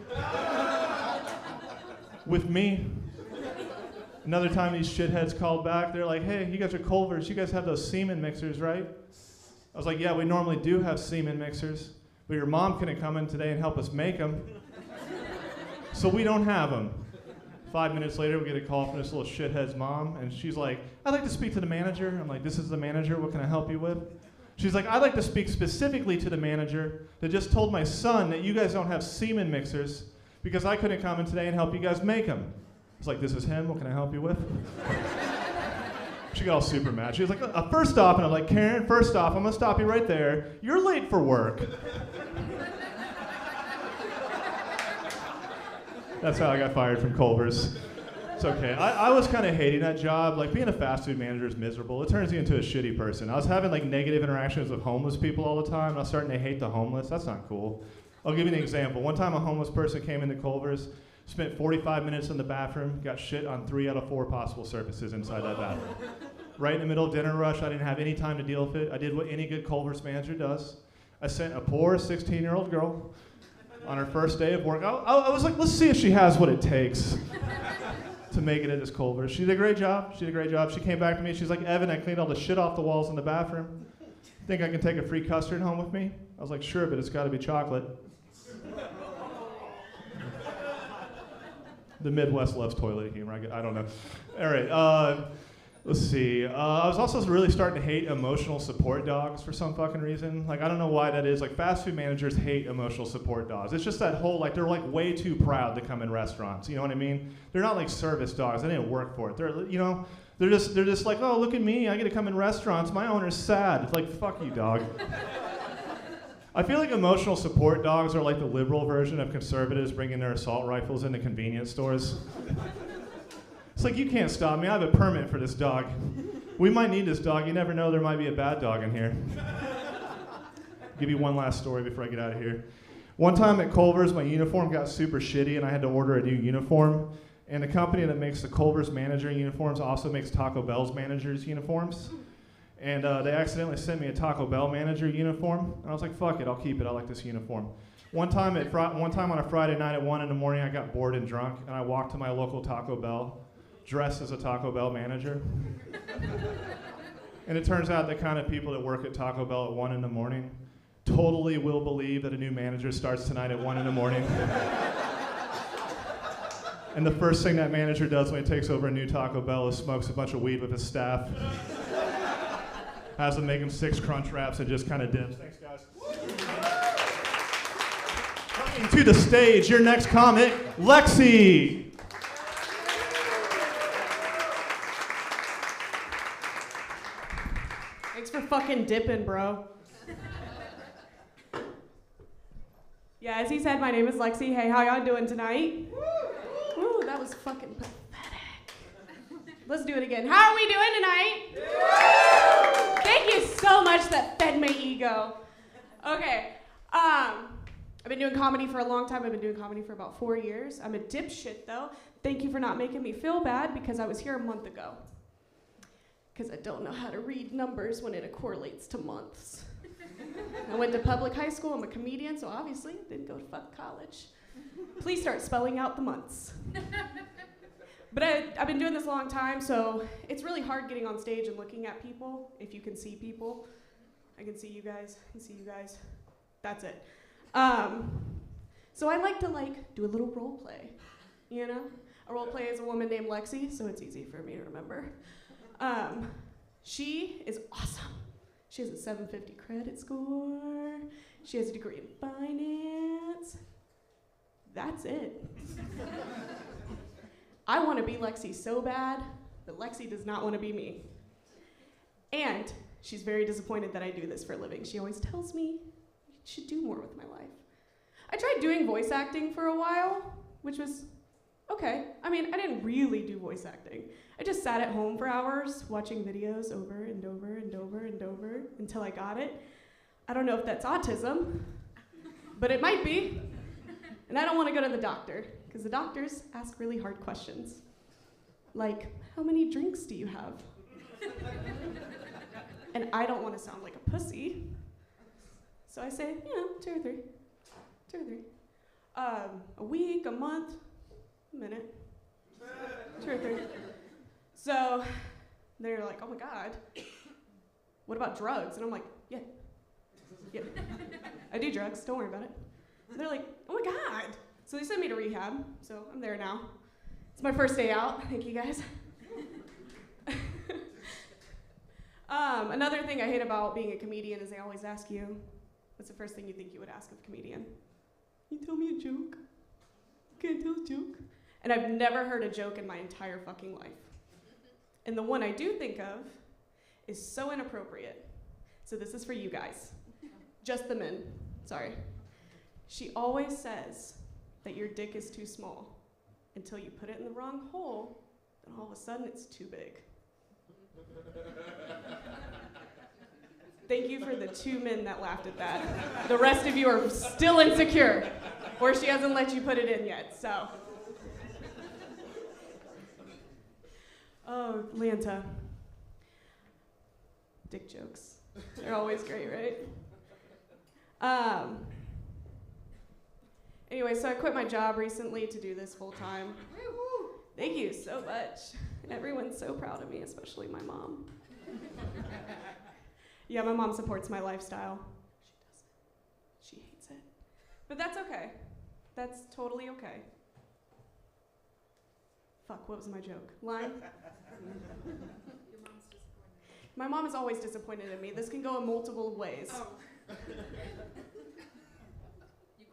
With me. Another time these shitheads called back, they're like, hey, you guys are Culver's, you guys have those semen mixers, right? I was like, yeah, we normally do have semen mixers, but your mom couldn't come in today and help us make them. So we don't have them. 5 minutes later, we get a call from this little shithead's mom, and she's like, I'd like to speak to the manager. I'm like, this is the manager, what can I help you with? She's like, I'd like to speak specifically to the manager that just told my son that you guys don't have semen mixers because I couldn't come in today and help you guys make them. I was like, this is him, what can I help you with? She got all super mad. She was like, first off, and I'm like, Karen, first off, I'm gonna stop you right there. You're late for work. That's how I got fired from Culver's. It's okay. I was kind of hating that job. Like, being a fast food manager is miserable. It turns you into a shitty person. I was having like negative interactions with homeless people all the time, and I was starting to hate the homeless. That's not cool. I'll give you an example. One time a homeless person came into Culver's, spent 45 minutes in the bathroom, got shit on 3 out of 4 possible surfaces inside that bathroom. Right in the middle of dinner rush, I didn't have any time to deal with it. I did what any good Culver's manager does. I sent a poor 16-year-old girl on her first day of work. I was like, let's see if she has what it takes to make it at this Culver's. She did a great job. She came back to me. She's like, Evan, I cleaned all the shit off the walls in the bathroom. Think I can take a free custard home with me? I was like, sure, but it's got to be chocolate. The Midwest loves toilet humor. I don't know. All right. Let's see. I was also really starting to hate emotional support dogs for some fucking reason. Like, I don't know why that is. Like, fast food managers hate emotional support dogs. It's just that whole, like, they're like way too proud to come in restaurants. You know what I mean? They're not like service dogs. They didn't work for it. They're, you know, they're just like, oh, look at me. I get to come in restaurants. My owner's sad. It's like, fuck you, dog. I feel like emotional support dogs are like the liberal version of conservatives bringing their assault rifles into convenience stores. It's like, you can't stop me. I have a permit for this dog. We might need this dog. You never know, there might be a bad dog in here. Give you one last story before I get out of here. One time at Culver's, my uniform got super shitty and I had to order a new uniform. And the company that makes the Culver's manager uniforms also makes Taco Bell's manager's uniforms. And they accidentally sent me a Taco Bell manager uniform. And I was like, fuck it, I'll keep it. I like this uniform. One time on a Friday night at 1 a.m, I got bored and drunk, and I walked to my local Taco Bell, dressed as a Taco Bell manager. And it turns out the kind of people that work at Taco Bell at 1 a.m. totally will believe that a new manager starts tonight at 1 a.m. And the first thing that manager does when he takes over a new Taco Bell is smokes a bunch of weed with his staff. Has them make him 6 crunch wraps and just kind of dips. Thanks, guys. Coming to the stage, your next comic, Lexi. Thanks for fucking dipping, bro. Yeah, as he said, my name is Lexi. Hey, how y'all doing tonight? Woo, that was fucking pathetic. Let's do it again. How are we doing tonight? Thank you so much. That fed my ego. Okay. I've been doing comedy for a long time. I've been doing comedy for about 4 years. I'm a dipshit, though. Thank you for not making me feel bad because I was here a month ago. Because I don't know how to read numbers when it correlates to months. I went to public high school. I'm a comedian, so obviously didn't go to fuck college. Please start spelling out the months. But I've been doing this a long time, so it's really hard getting on stage and looking at people, if you can see people. I can see you guys, I can see you guys. That's it. So I like to do a little role play, you know? A role play is a woman named Lexi, so it's easy for me to remember. She is awesome. She has a 750 credit score. She has a degree in finance. That's it. I want to be Lexi so bad, but Lexi does not want to be me. And she's very disappointed that I do this for a living. She always tells me I should do more with my life. I tried doing voice acting for a while, which was okay. I mean, I didn't really do voice acting. I just sat at home for hours watching videos over and over and over and over until I got it. I don't know if that's autism, but it might be. And I don't want to go to the doctor, because the doctors ask really hard questions. Like, how many drinks do you have? And I don't want to sound like a pussy. So I say, 2 or 3. 2 or 3. A week, a month, a minute. 2 or 3. So they're like, oh my God, what about drugs? And I'm like, yeah. I do drugs, don't worry about it. And they're like, oh my God. So they sent me to rehab, so I'm there now. It's my first day out, thank you guys. Another thing I hate about being a comedian is they always ask you, what's the first thing you think you would ask of a comedian? Can you tell me a joke? Can't tell a joke. And I've never heard a joke in my entire fucking life. And the one I do think of is so inappropriate. So this is for you guys. Just the men, sorry. She always says that your dick is too small until you put it in the wrong hole, and all of a sudden it's too big. Thank you for the 2 men that laughed at that. The rest of you are still insecure, or she hasn't let you put it in yet, so. Oh, Lanta. Dick jokes. They're always great, right? Anyway, so I quit my job recently to do this full time. Thank you so much. Everyone's so proud of me, especially my mom. Yeah, my mom supports my lifestyle. She doesn't. She hates it. But that's okay. That's totally okay. Fuck, what was my joke? Line? My mom is always disappointed in me. This can go in multiple ways. Oh. You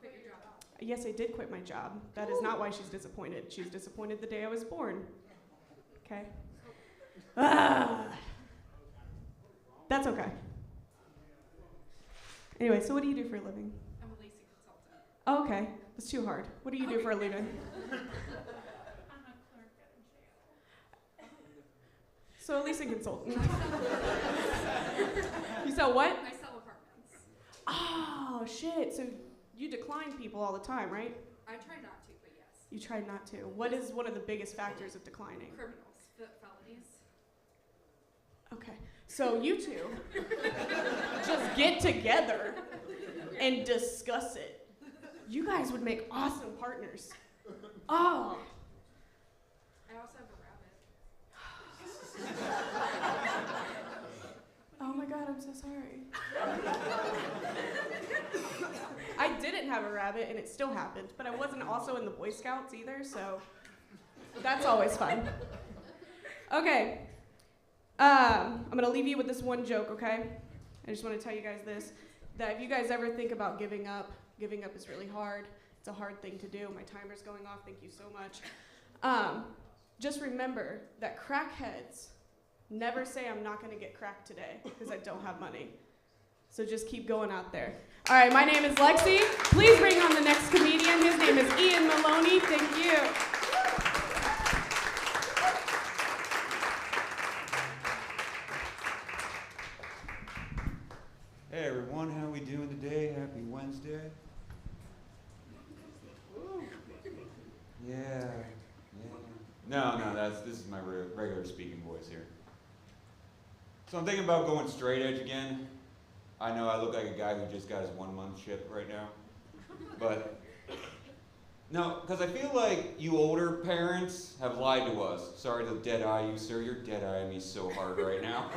quit your job. Yes, I did quit my job. That is not why she's disappointed. She's disappointed the day I was born. Okay? That's okay. Anyway, so what do you do for a living? I'm a leasing consultant. Oh, okay. That's too hard. What do you do for a living? I'm a clerk at a jail. So a leasing consultant. You sell what? I sell apartments. Oh, shit. So you decline people all the time, right? I try not to, but yes. You tried not to. What is one of the biggest factors of declining? Criminals, felonies. Okay, so you two just get together and discuss it. You guys would make awesome partners. Oh. I also have a rabbit. Oh my God, I'm so sorry. I didn't have a rabbit and it still happened, but I wasn't also in the Boy Scouts either, so that's always fun. Okay, I'm gonna leave you with this one joke, okay? I just wanna tell you guys this, that if you guys ever think about giving up is really hard. It's a hard thing to do. My timer's going off, thank you so much. Just remember that crackheads never say I'm not gonna get cracked today, because I don't have money. So just keep going out there. All right, my name is Lexi. Please bring on the next comedian. His name is Maloney. Thank you. Hey everyone, how are we doing today? Happy Wednesday. Yeah. No, this is my regular speaking voice here. So I'm thinking about going straight edge again. I know I look like a guy who just got his 1 month ship right now. But, no, because I feel like you older parents have lied to us. Sorry to dead eye you, sir. You're dead eyeing me so hard right now.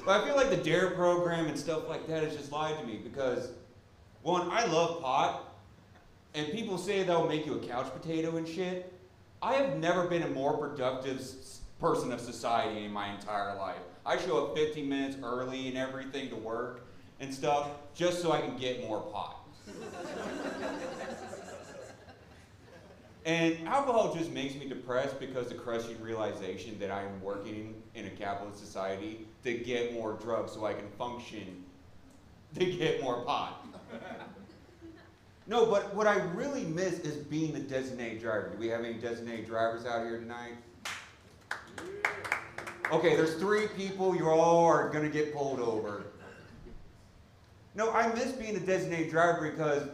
But I feel like the DARE program and stuff like that has just lied to me because, one, I love pot, and people say they'll make you a couch potato and shit. I have never been a more productive person of society in my entire life. I show up 15 minutes early and everything to work and stuff just so I can get more pot. And alcohol just makes me depressed because the crushing realization that I am working in a capitalist society to get more drugs so I can function to get more pot. No, but what I really miss is being the designated driver. Do we have any designated drivers out here tonight? Okay, there's 3 people. You all are going to get pulled over. No, I miss being a designated driver because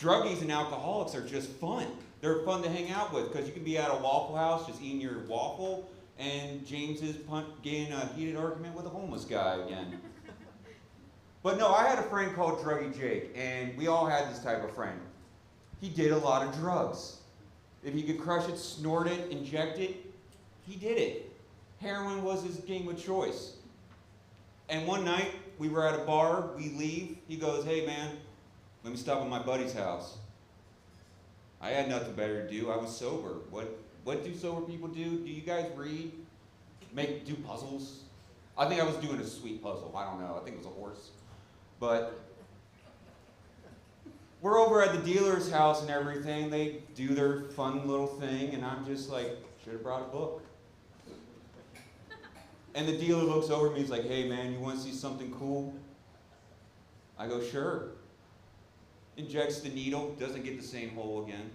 druggies and alcoholics are just fun. They're fun to hang out with because you can be at a Waffle House just eating your waffle and James is getting a heated argument with a homeless guy again. But no, I had a friend called Druggy Jake, and we all had this type of friend. He did a lot of drugs. If he could crush it, snort it, inject it, he did it. Heroin was his game of choice. And one night, we were at a bar, we leave, he goes, hey man, let me stop at my buddy's house. I had nothing better to do, I was sober. What do sober people do? Do you guys read? Do puzzles? I think I was doing a sweet puzzle, I don't know, I think it was a horse. But we're over at the dealer's house and everything, they do their fun little thing, and I'm just like, should have brought a book. And the dealer looks over at me, he's like, hey man, you want to see something cool? I go, sure. Injects the needle, doesn't get the same hole again.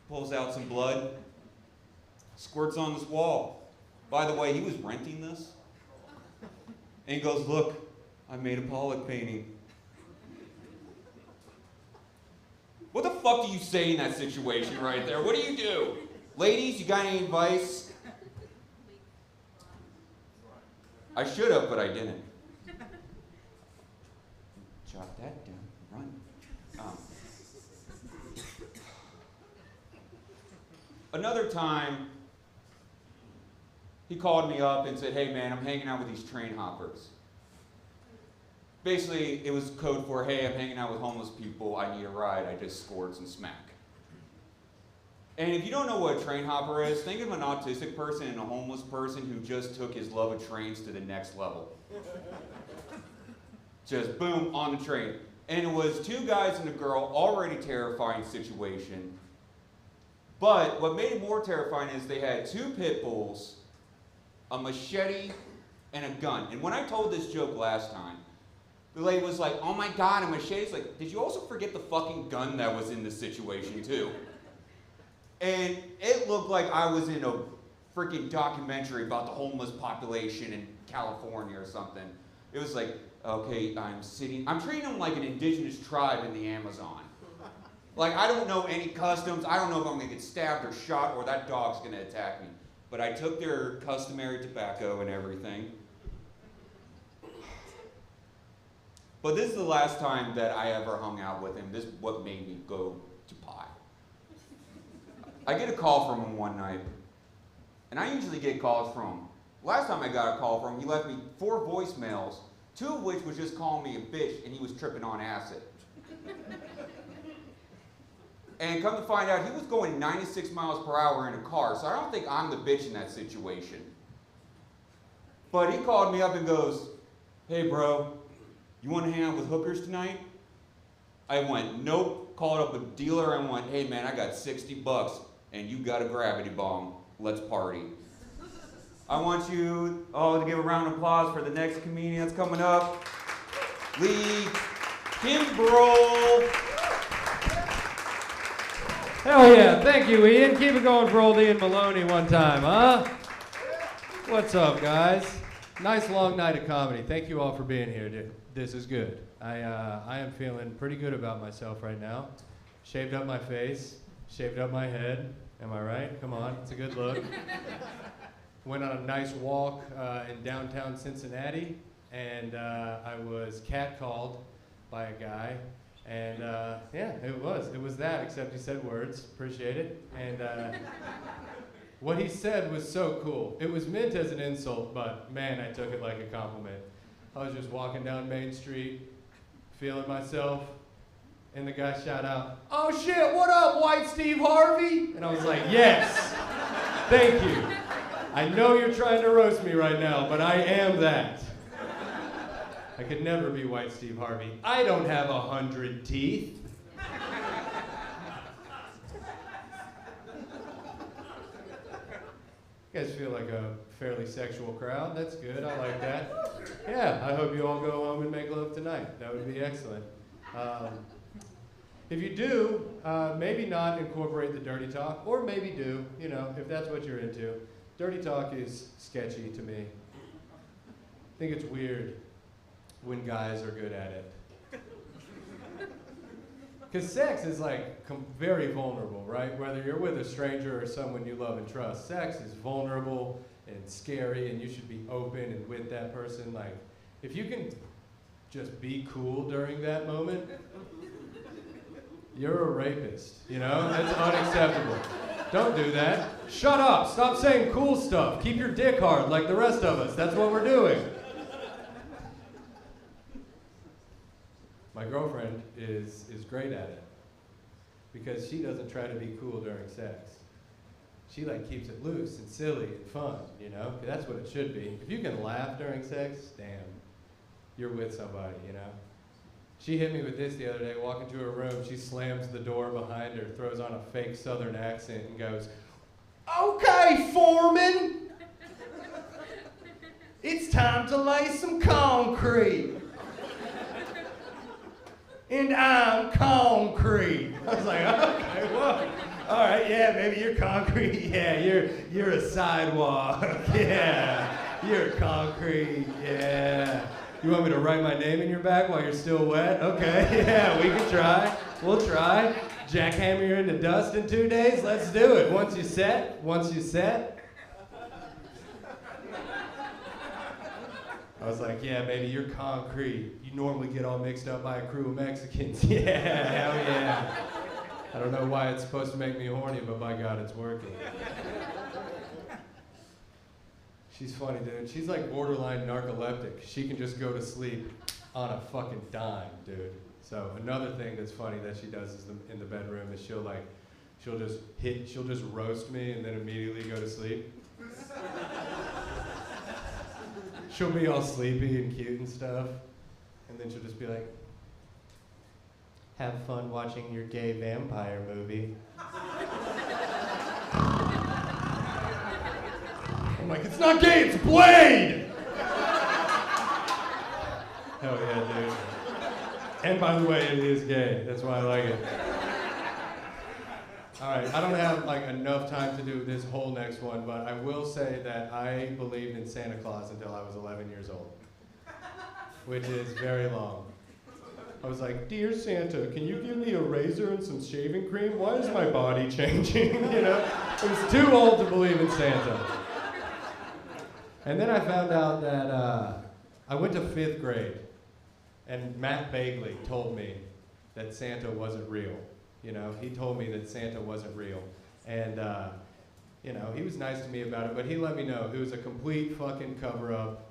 Pulls out some blood, squirts on this wall. By the way, he was renting this. And he goes, look, I made a Pollock painting. What the fuck do you say in that situation right there? What do you do? Ladies, you got any advice? I should have, but I didn't. Jot that down, run. Another time, he called me up and said, hey man, I'm hanging out with these train hoppers. Basically, it was code for, hey, I'm hanging out with homeless people, I need a ride, I just scored some smack. And if you don't know what a train hopper is, think of an autistic person and a homeless person who just took his love of trains to the next level. Just boom, on the train. And it was 2 guys and a girl, already terrifying situation. But what made it more terrifying is they had 2 pit bulls, a machete, and a gun. And when I told this joke last time, the lady was like, oh my God, a machete. It's like, did you also forget the fucking gun that was in this situation too? And it looked like I was in a freaking documentary about the homeless population in California or something. It was like, okay, I'm treating them like an indigenous tribe in the Amazon. Like, I don't know any customs. I don't know if I'm gonna get stabbed or shot or that dog's gonna attack me. But I took their customary tobacco and everything. But this is the last time that I ever hung out with him. This is what made me go to pie. I get a call from him one night. And I usually get calls from him. Last time I got a call from him, he left me 4 voicemails, 2 of which was just calling me a bitch and he was tripping on acid. And come to find out, he was going 96 miles per hour in a car, so I don't think I'm the bitch in that situation. But he called me up and goes, "Hey bro, you want to hang out with hookers tonight?" I went, "Nope." Called up a dealer and went, "Hey man, I got $60 and you got a gravity bomb. Let's party." I want you all to give a round of applause for the next comedian that's coming up. Lee Kimbrell. Hell yeah, thank you, Ian. Keep it going for old Ian Maloney one time, huh? What's up, guys? Nice long night of comedy. Thank you all for being here, dude. This is good. I am feeling pretty good about myself right now. Shaved up my face, shaved up my head. Am I right? Come on, it's a good look. Went on a nice walk in downtown Cincinnati, and I was catcalled by a guy. And yeah, it was that, except he said words. Appreciate it. And what he said was so cool. It was meant as an insult, but man, I took it like a compliment. I was just walking down Main Street, feeling myself, and the guy shot out, "Oh shit, what up, White Steve Harvey?" And I was like, yes, thank you. I know you're trying to roast me right now, but I am that. I could never be White Steve Harvey. I don't have 100 teeth. You guys feel like a fairly sexual crowd. That's good. I like that. Yeah, I hope you all go home and make love tonight. That would be excellent. If you do, maybe not incorporate the dirty talk, or maybe do, you know, if that's what you're into. Dirty talk is sketchy to me. I think it's weird when guys are good at it. Because sex is like very vulnerable, right? Whether you're with a stranger or someone you love and trust, sex is vulnerable and scary, and you should be open and with that person. Like, if you can just be cool during that moment, you're a rapist, you know? That's unacceptable. Don't do that. Shut up. Stop saying cool stuff. Keep your dick hard like the rest of us. That's what we're doing. My girlfriend is great at it because she doesn't try to be cool during sex. She like keeps it loose and silly and fun, you know? That's what it should be. If you can laugh during sex, damn, you're with somebody, you know? She hit me with this the other day, walking to her room, she slams the door behind her, throws on a fake Southern accent and goes, "Okay, Foreman, it's time to lay some concrete. And I'm concrete." I was like, okay, well, all right, yeah, maybe you're concrete. Yeah, you're a sidewalk. Yeah, you're concrete. Yeah. You want me to write my name in your back while you're still wet? Okay, yeah, we can try. We'll try. Jackhammer you into dust in 2 days? Let's do it. Once you set. I was like, yeah, baby, you're concrete. You normally get all mixed up by a crew of Mexicans. Yeah, hell yeah. I don't know why it's supposed to make me horny, but by God, it's working. She's funny, dude. She's like borderline narcoleptic. She can just go to sleep on a fucking dime, dude. So another thing that's funny that she does is in the bedroom is she'll just roast me and then immediately go to sleep. She'll be all sleepy and cute and stuff, and then she'll just be like, "Have fun watching your gay vampire movie." I'm like, "It's not gay, it's Blade!" Hell yeah, dude. And by the way, it is gay. That's why I like it. All right, I don't have like enough time to do this whole next one, but I will say that I believed in Santa Claus until I was 11 years old, which is very long. I was like, "Dear Santa, can you give me a razor and some shaving cream? Why is my body changing?" You know, I was too old to believe in Santa. And then I found out that I went to 5th grade, and Matt Bagley told me that Santa wasn't real. You know, he told me that Santa wasn't real. And, you know, he was nice to me about it, but he let me know it was a complete fucking cover-up,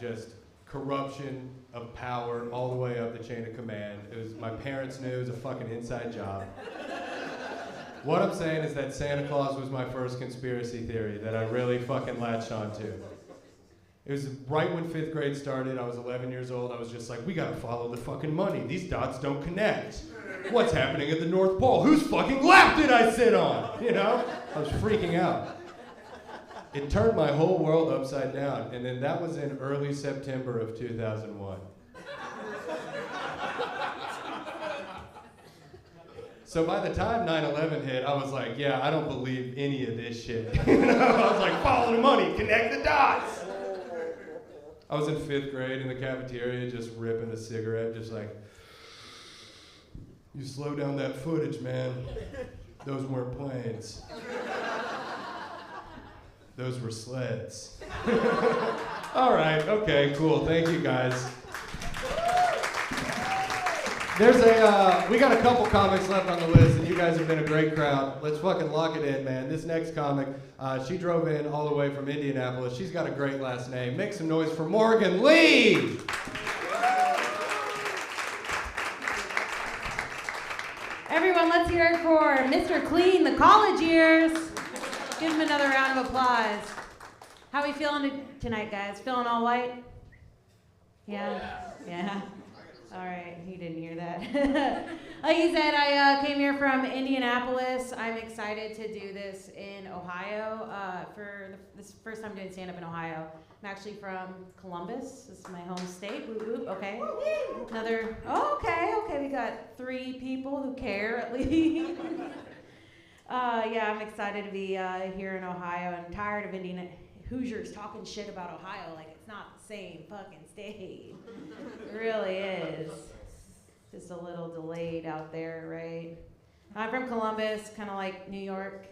just corruption of power all the way up the chain of command. It was, my parents knew it was a fucking inside job. What I'm saying is that Santa Claus was my first conspiracy theory that I really fucking latched onto. It was right when 5th grade started. I was 11 years old. I was just like, we gotta follow the fucking money. These dots don't connect. What's happening at the North Pole? Whose fucking lap did I sit on? You know? I was freaking out. It turned my whole world upside down. And then that was in early September of 2001. So by the time 9/11 hit, I was like, yeah, I don't believe any of this shit. You know? I was like, follow the money, connect the dots. I was in 5th grade in the cafeteria just ripping a cigarette, just like, you slow down that footage, man. Those weren't planes. Those were sleds. All right, okay, cool, thank you guys. We got a couple comics left on the list, and you guys have been a great crowd. Let's fucking lock it in, man. This next comic, she drove in all the way from Indianapolis. She's got a great last name. Make some noise for Morgan Lee! Everyone, let's hear it for Mr. Clean, the college years. Give him another round of applause. How we feeling tonight, guys? Feeling all white? Yeah? Yeah. All right, he didn't hear that. Like he said, I came here from Indianapolis. I'm excited to do this in Ohio. This first time doing stand-up in Ohio. I'm actually from Columbus. This is my home state. Whoop, whoop, okay. Another, okay, we got 3 people who care at least. Yeah, I'm excited to be here in Ohio. I'm tired of Indiana Hoosiers talking shit about Ohio like it's not the same fucking state. It really is. Just a little delayed out there, right? I'm from Columbus, kind of like New York,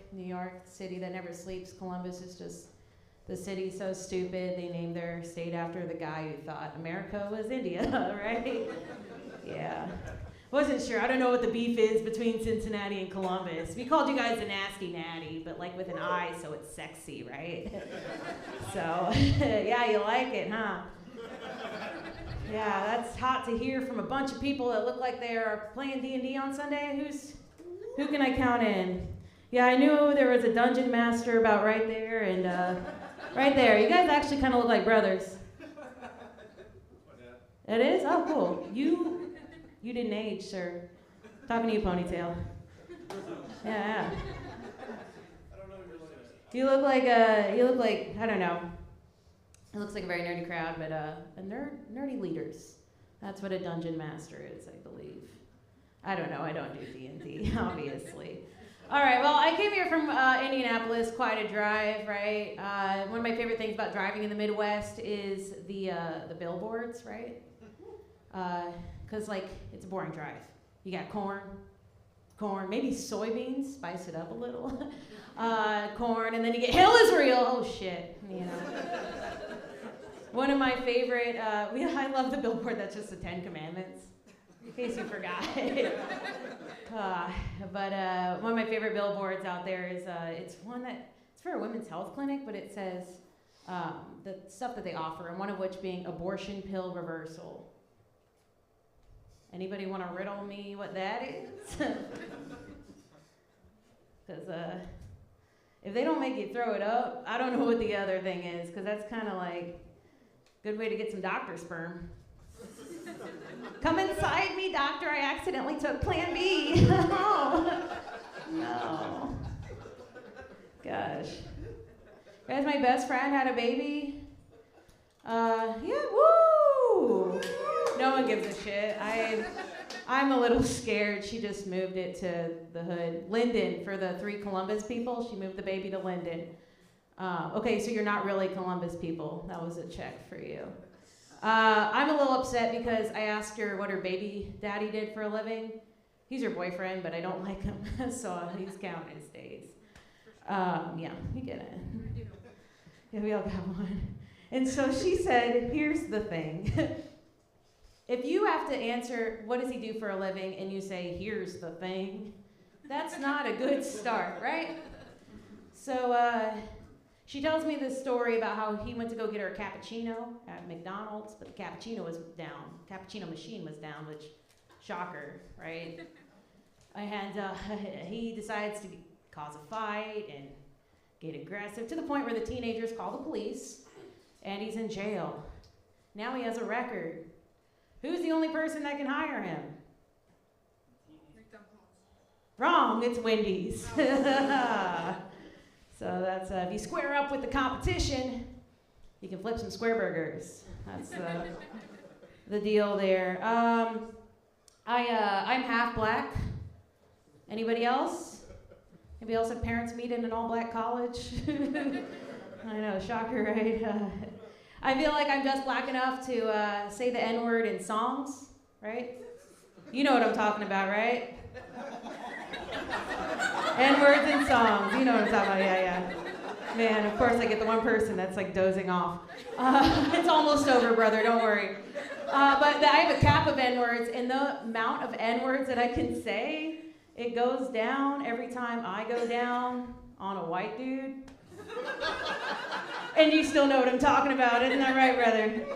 city that never sleeps. Columbus is just, the city's so stupid, they named their state after the guy who thought America was India, right? Yeah. Wasn't sure. I don't know what the beef is between Cincinnati and Columbus. We called you guys a nasty natty, but like with an I, so it's sexy, right? So, yeah, you like it, huh? Yeah, that's hot to hear from a bunch of people that look like they are playing D&D on Sunday. Who can I count in? Yeah, I knew there was a dungeon master about right there, and right there. You guys actually kind of look like brothers. It is? Oh, cool. You didn't age, sir. Talking to you, ponytail. Yeah. You look like, I don't know. It looks like a very nerdy crowd, but nerdy leaders. That's what a dungeon master is, I believe. I don't know, I don't do D&D, obviously. All right, well, I came here from Indianapolis, quite a drive, right? One of my favorite things about driving in the Midwest is the billboards, right? Because, like, it's a boring drive. You got corn, maybe soybeans, spice it up a little. Corn, and then you get Hail Israel. Oh, shit, you know. One of my favorite, I love the billboard that's just the 10 Commandments, in case you forgot. But one of my favorite billboards out there is, it's for a women's health clinic, but it says the stuff that they offer, and one of which being abortion pill reversal. Anybody want to riddle me what that is? Because if they don't make you throw it up, I don't know what the other thing is, because that's kind of like a good way to get some doctor sperm. Come inside me, doctor, I accidentally took Plan B. No. Gosh. Guys, my best friend had a baby. Yeah, woo! No one gives a shit. I'm a little scared. She just moved it to the hood. Linden, for the 3 Columbus people, she moved the baby to Linden. Okay, so you're not really Columbus people. That was a check for you. I'm a little upset because I asked her what her baby daddy did for a living. He's her boyfriend, but I don't like him, so he's counting his days. Yeah, you get it. Yeah, we all got one. And so she said, here's the thing. If you have to answer, what does he do for a living, and you say, here's the thing, that's not a good start, right? So she tells me this story about how he went to go get her a cappuccino at McDonald's, but the cappuccino was down. Cappuccino machine was down, which, shocker, right? And he decides to cause a fight and get aggressive to the point where the teenagers call the police, and he's in jail. Now he has a record. Who's the only person that can hire him? Wrong, it's Wendy's. So that's, if you square up with the competition, you can flip some square burgers. That's the deal there. I'm half black. Anybody else? Anybody else have parents meet in an all-black college? I know, shocker, right? I feel like I'm just black enough to say the N-word in songs, right? You know what I'm talking about, right? N-words in songs, you know what I'm talking about, yeah. Man, of course I get the one person that's like dozing off. It's almost over, brother, don't worry. But I have a cap of N-words, and the amount of N-words that I can say, it goes down every time I go down on a white dude. And you still know what I'm talking about, isn't that right, brother?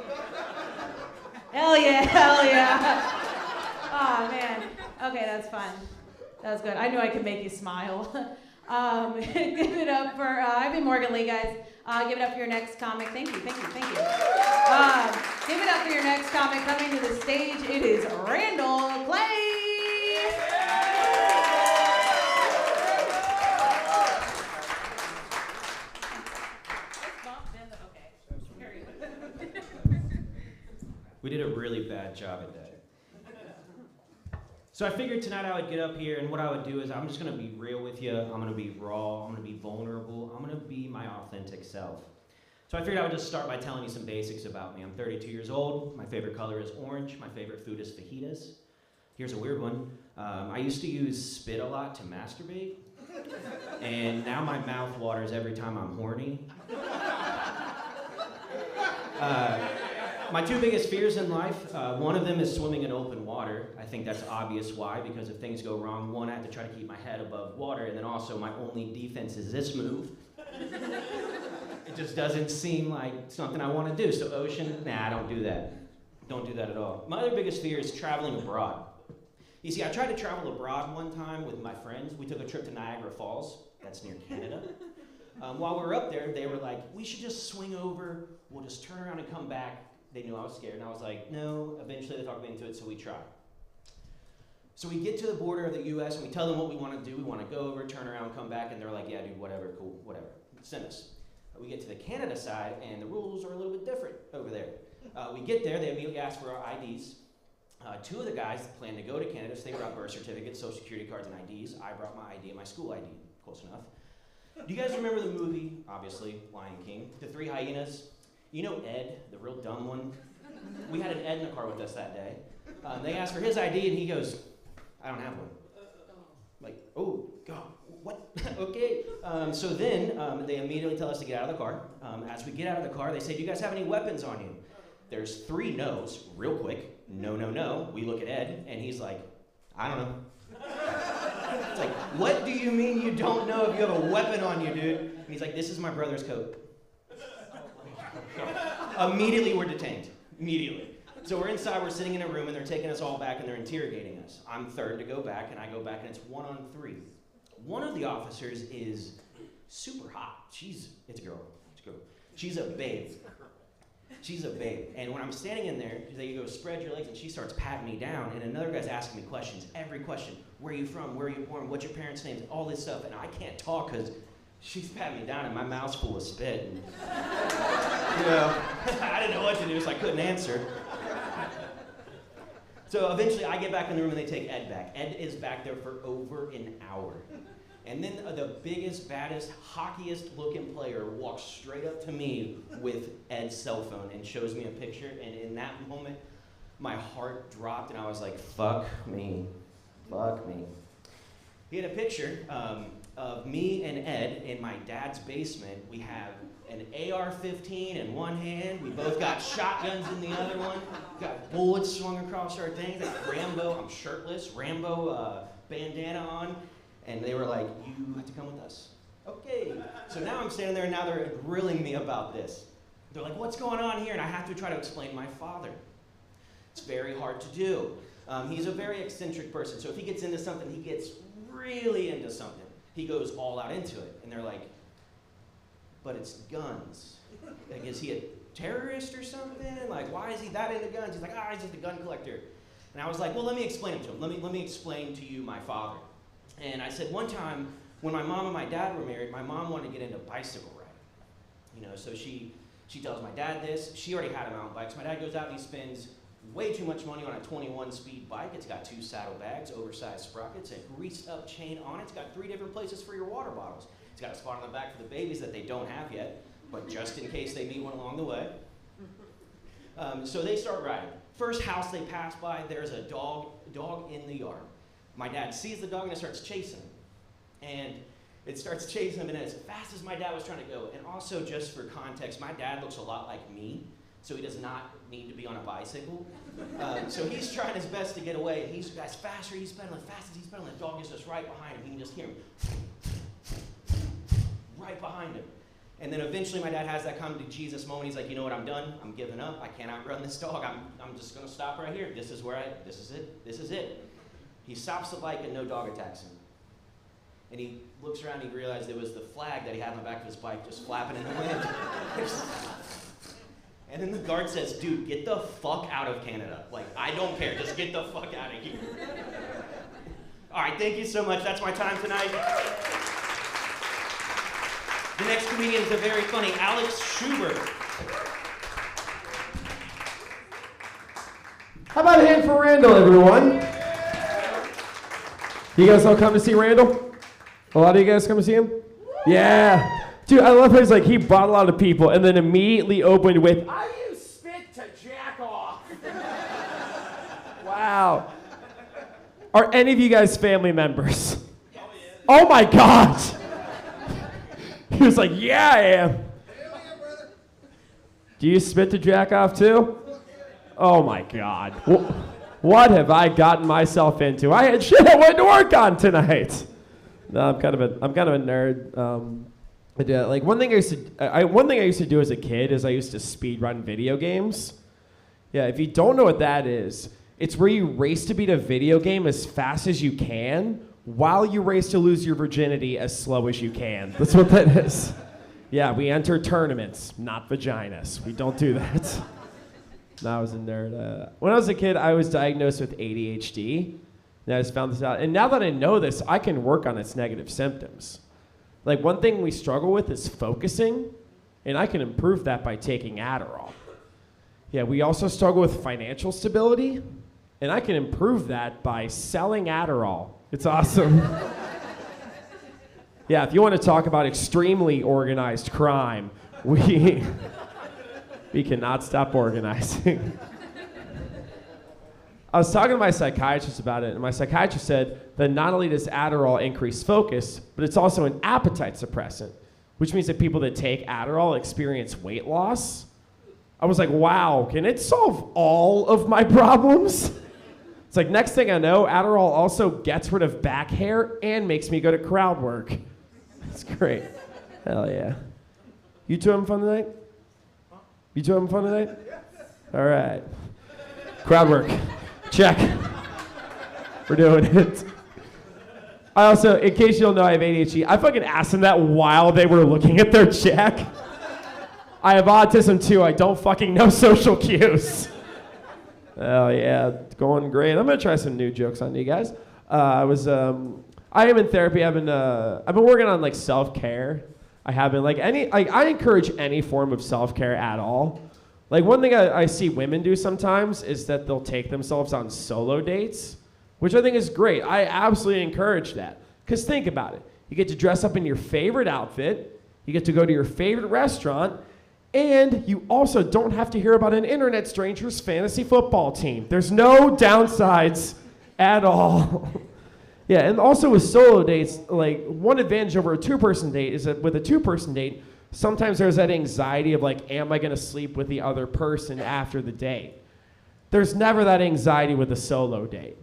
Hell yeah, hell yeah. Oh, man. Okay, that's fun. That was good. I knew I could make you smile. Give it up for, I've been Morgan Lee, guys. Give it up for your next comic. Thank you, thank you, thank you. Give it up for your next comic. Coming to the stage, it is Randall Clay. We did a really bad job at that. So I figured tonight I would get up here, and what I would do is I'm just going to be real with you. I'm going to be raw. I'm going to be vulnerable. I'm going to be my authentic self. So I figured I would just start by telling you some basics about me. I'm 32 years old. My favorite color is orange. My favorite food is fajitas. Here's a weird one. I used to use spit a lot to masturbate, and now my mouth waters every time I'm horny. My two biggest fears in life, one of them is swimming in open water. I think that's obvious why, because if things go wrong, one, I have to try to keep my head above water, and then also my only defense is this move. It just doesn't seem like something I want to do. So ocean, nah, don't do that. Don't do that at all. My other biggest fear is traveling abroad. You see, I tried to travel abroad one time with my friends. We took a trip to Niagara Falls. That's near Canada. While we were up there, they were like, we should just swing over. We'll just turn around and come back. They knew I was scared, and I was like, no. Eventually, they talked me into it, so we tried. So we get to the border of the U.S., and we tell them what we want to do. We want to go over, turn around, come back, and they're like, yeah, dude, whatever, cool, whatever. Send us. We get to the Canada side, and the rules are a little bit different over there. We get there, they immediately ask for our IDs. Two of the guys planned to go to Canada, so they brought birth certificates, social security cards, and IDs. I brought my ID and my school ID, close enough. Do you guys remember the movie, obviously, Lion King, The Three Hyenas? You know Ed, the real dumb one? We had an Ed in the car with us that day. They asked for his ID, and he goes, I don't have one. Like, oh, God, what? Okay. So then they immediately tell us to get out of the car. As we get out of the car, they say, do you guys have any weapons on you? There's 3 no's, real quick. No, no, no. We look at Ed, and he's like, I don't know. It's like, what do you mean you don't know if you have a weapon on you, dude? And he's like, this is my brother's coat. Immediately we're detained. Immediately. So we're inside, we're sitting in a room, and they're taking us all back, and they're interrogating us. I'm third to go back, and I go back, and it's 1 on 3. One of the officers is super hot. It's a girl. She's a babe. She's a babe. And when I'm standing in there, they go, spread your legs, and she starts patting me down, and another guy's asking me questions. Every question. Where are you from? Where are you born? What's your parents' names? All this stuff. And I can't talk because she's patting me down, and my mouth's full of spit. And, you know, I didn't know what to do, so I couldn't answer. So eventually I get back in the room, and they take Ed back. Ed is back there for over an hour. And then the biggest, baddest, hockiest looking player walks straight up to me with Ed's cell phone and shows me a picture. And in that moment, my heart dropped and I was like, fuck me, fuck me. He had a picture of me and Ed in my dad's basement. We have an AR-15 in one hand. We both got shotguns in the other one. Got bullets swung across our things. I got Rambo, I'm shirtless, Rambo bandana on. And they were like, you have to come with us. Okay. So now I'm standing there and now they're grilling me about this. They're like, what's going on here? And I have to try to explain my father. It's very hard to do. He's a very eccentric person. So if he gets into something, he gets really into something. He goes all out into it. And they're like, but it's guns. Like, is he a terrorist or something? Like, why is he that into guns? He's like, he's just a gun collector. And I was like, well, let me explain it to him. Let me explain to you my father. And I said one time, when my mom and my dad were married, my mom wanted to get into bicycle riding. So she tells my dad this. She already had a mountain bike. So my dad goes out and he spends way too much money on a 21-speed bike. It's got 2 saddlebags, oversized sprockets, a greased-up chain on it. It's got 3 different places for your water bottles. It's got a spot on the back for the babies that they don't have yet, but just in case they meet one along the way. So they start riding. First house they pass by, there's a dog in the yard. My dad sees the dog and it starts chasing him. And it starts chasing him, and as fast as my dad was trying to go, and also just for context, my dad looks a lot like me, so he does not need to be on a bicycle. So he's trying his best to get away. He's as fast as he's pedaling, the dog is just right behind him. You can just hear him right behind him. And then eventually my dad has that come to Jesus moment. He's like, you know what, I'm done. I'm giving up. I can't outrun this dog. I'm just going to stop right here. This is it. He stops the bike and no dog attacks him. And he looks around and he realized it was the flag that he had on the back of his bike just flapping in the wind. And then the guard says, dude, get the fuck out of Canada. Like, I don't care. Just get the fuck out of here. All right, thank you so much. That's my time tonight. The next comedian is a very funny Alex Schubert. How about a hand for Randall, everyone? You guys all come to see Randall? A lot of you guys come to see him? Yeah. Dude, I love how he's like, he brought a lot of people and then immediately opened with, I use spit to jack off. Wow. Are any of you guys family members? Oh my God. He was like, yeah, I am. Do you spit to jack off too? Oh my God. What have I gotten myself into? I had shit I went to work on tonight. No, I'm kind of a nerd. Like one thing I used to do as a kid is I used to speed run video games. Yeah, if you don't know what that is, it's where you race to beat a video game as fast as you can while you race to lose your virginity as slow as you can. That's what that is. Yeah, we enter tournaments, not vaginas. We don't do that. No, I was a nerd. When I was a kid, I was diagnosed with ADHD. And I just found this out. And now that I know this, I can work on its negative symptoms. Like one thing we struggle with is focusing, and I can improve that by taking Adderall. Yeah, we also struggle with financial stability, and I can improve that by selling Adderall. It's awesome. Yeah, if you want to talk about extremely organized crime, we cannot stop organizing. I was talking to my psychiatrist about it, and my psychiatrist said that not only does Adderall increase focus, but it's also an appetite suppressant, which means that people that take Adderall experience weight loss. I was like, wow, can it solve all of my problems? It's like, next thing I know, Adderall also gets rid of back hair and makes me go to crowd work. It's great. Hell yeah. You two having fun tonight? You two having fun tonight? All right. Crowd work. Check. We're doing it. I also, in case you don't know, I have ADHD. I fucking asked them that while they were looking at their check. I have autism too. I don't fucking know social cues. Oh yeah, it's going great. I'm gonna try some new jokes on you guys. I am in therapy. I've been working on like self-care. I haven't I encourage any form of self-care at all. Like one thing I see women do sometimes is that they'll take themselves on solo dates, which I think is great. I absolutely encourage that. Because think about it. You get to dress up in your favorite outfit. You get to go to your favorite restaurant. And you also don't have to hear about an internet stranger's fantasy football team. There's no downsides at all. Yeah, and also with solo dates, like one advantage over a two-person date is that with a two-person date, sometimes there's that anxiety of like, am I gonna sleep with the other person after the date? There's never that anxiety with a solo date.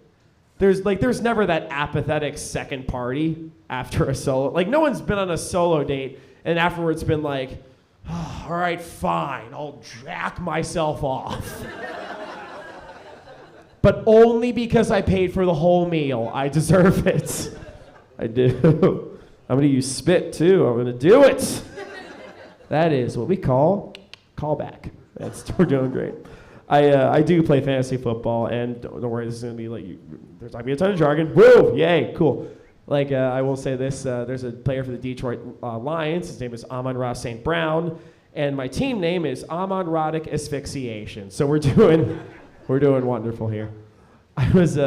There's never that apathetic second party after a solo. Like no one's been on a solo date and afterwards been like, oh, all right, fine, I'll jack myself off. But only because I paid for the whole meal. I deserve it. I do. I'm gonna use spit too. I'm gonna do it. That is what we call callback. We're doing great. I do play fantasy football, and don't worry, this is gonna be like, there's not gonna be a ton of jargon. Woo, yay, cool. Like I will say this, there's a player for the Detroit Lions. His name is Amon-Ra St. Brown, and my team name is Amon-Rodic Asphyxiation. So we're doing wonderful here. I was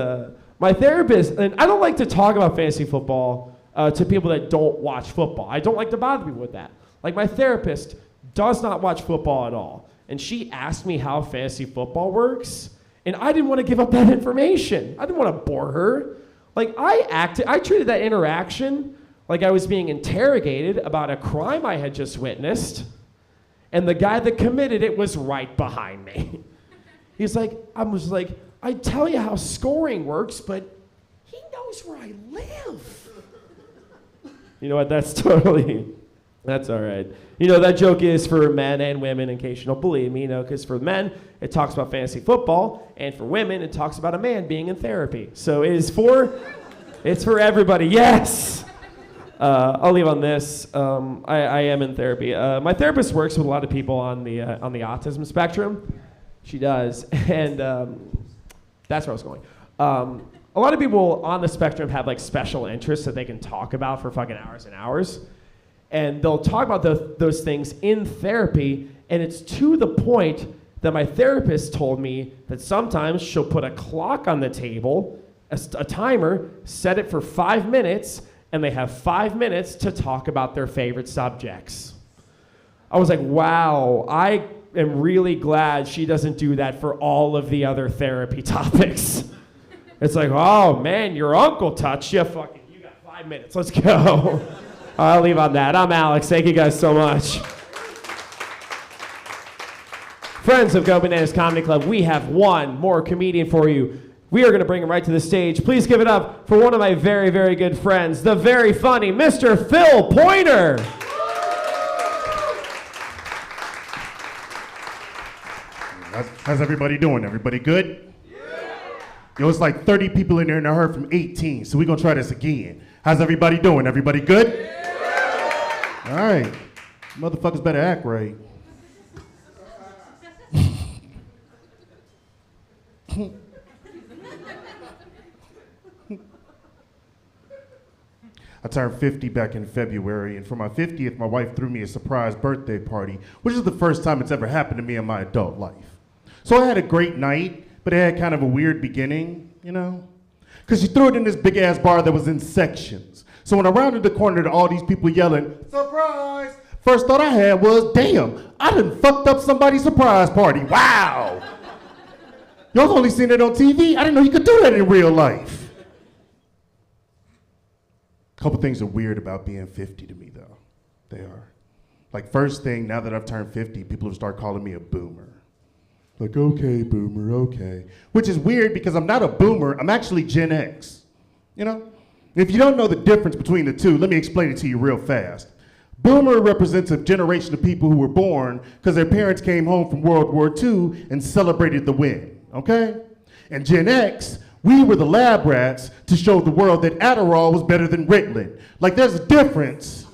my therapist, and I don't like to talk about fantasy football to people that don't watch football. I don't like to bother people with that. Like my therapist does not watch football at all, and she asked me how fantasy football works, and I didn't want to give up that information. I didn't want to bore her. Like I treated that interaction like I was being interrogated about a crime I had just witnessed, and the guy that committed it was right behind me. He's like, I tell you how scoring works, but he knows where I live. You know what? That's all right. You know, that joke is for men and women, in case you don't believe me, you know, because for men, it talks about fantasy football, and for women, it talks about a man being in therapy. So it's for everybody. Yes! I'll leave on this. I am in therapy. My therapist works with a lot of people on the autism spectrum. She does, and that's where I was going. A lot of people on the spectrum have like special interests that they can talk about for fucking hours and hours, and they'll talk about those things in therapy, and it's to the point that my therapist told me that sometimes she'll put a clock on the table, a timer, set it for 5 minutes, and they have 5 minutes to talk about their favorite subjects. I was like, wow, I am really glad she doesn't do that for all of the other therapy topics. It's like, oh man, your uncle touched you. Fucking, you got 5 minutes. Let's go. I'll leave on that. I'm Alex. Thank you guys so much. Friends of Go Bananas Comedy Club, we have one more comedian for you. We are going to bring him right to the stage. Please give it up for one of my very, very good friends, the very funny Mr. Phil Pointer. How's everybody doing? Everybody good? Yeah. Yo, it's like 30 people in there and I heard from 18, so we're gonna try this again. How's everybody doing? Everybody good? Yeah. All right. Motherfuckers better act right. I turned 50 back in February, and for my 50th, my wife threw me a surprise birthday party, which is the first time it's ever happened to me in my adult life. So I had a great night, but it had kind of a weird beginning, you know? Because she threw it in this big-ass bar that was in sections. So when I rounded the corner to all these people yelling, surprise, first thought I had was, damn, I done fucked up somebody's surprise party. Wow. Y'all only seen it on TV? I didn't know you could do that in real life. A couple things are weird about being 50 to me, though. They are. Like, first thing, now that I've turned 50, people have started calling me a boomer. Like, okay, boomer, okay. Which is weird because I'm not a boomer, I'm actually Gen X. You know? If you don't know the difference between the two, let me explain it to you real fast. Boomer represents a generation of people who were born because their parents came home from World War II and celebrated the win, okay? And Gen X, we were the lab rats to show the world that Adderall was better than Ritalin. Like, there's a difference.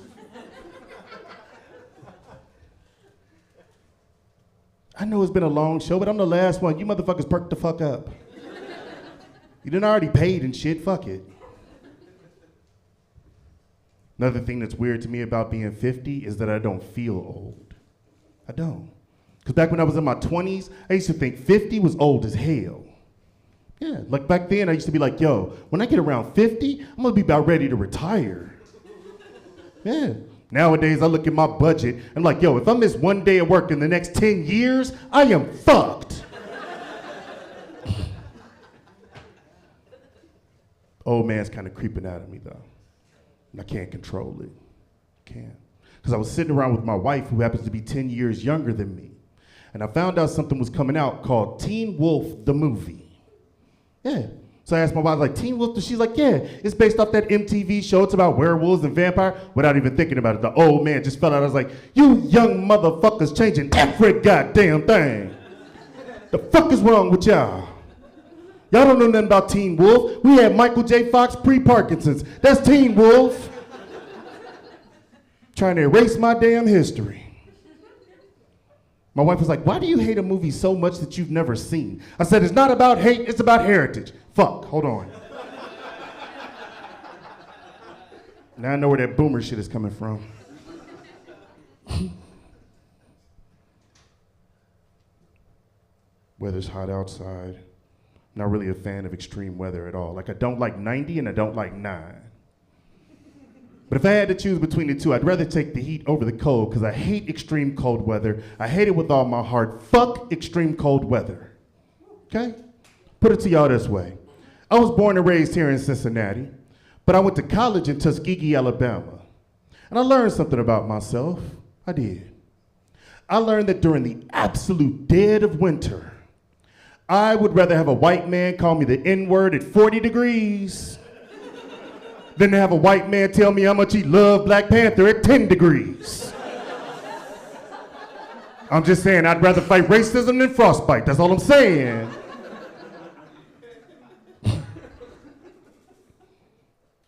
I know it's been a long show, but I'm the last one. You motherfuckers perk the fuck up. You done already paid and shit, fuck it. Another thing that's weird to me about being 50 is that I don't feel old. I don't. Because back when I was in my 20s, I used to think 50 was old as hell. Yeah, like back then I used to be like, yo, when I get around 50, I'm gonna be about ready to retire. Yeah. Nowadays, I look at my budget and like, yo, if I miss one day of work in the next 10 years, I am fucked. Old man's kind of creeping out of me, though. And I can't control it. Can't. Because I was sitting around with my wife, who happens to be 10 years younger than me. And I found out something was coming out called Teen Wolf, the movie. Yeah. So I asked my wife, like, Teen Wolf? She's like, yeah, it's based off that MTV show. It's about werewolves and vampire. Without even thinking about it, the old man just fell out. I was like, you young motherfuckers changing every goddamn thing. The fuck is wrong with y'all? Y'all don't know nothing about Teen Wolf. We had Michael J. Fox pre-Parkinson's. That's Teen Wolf. Trying to erase my damn history. My wife was like, why do you hate a movie so much that you've never seen? I said, it's not about hate, it's about heritage. Fuck, hold on. Now I know where that boomer shit is coming from. Weather's hot outside. Not really a fan of extreme weather at all. Like, I don't like 90 and I don't like 9. But if I had to choose between the two, I'd rather take the heat over the cold because I hate extreme cold weather. I hate it with all my heart. Fuck extreme cold weather. Okay? Put it to y'all this way. I was born and raised here in Cincinnati, but I went to college in Tuskegee, Alabama. And I learned something about myself. I did. I learned that during the absolute dead of winter, I would rather have a white man call me the N-word at 40 degrees than to have a white man tell me how much he loved Black Panther at 10 degrees. I'm just saying, I'd rather fight racism than frostbite. That's all I'm saying.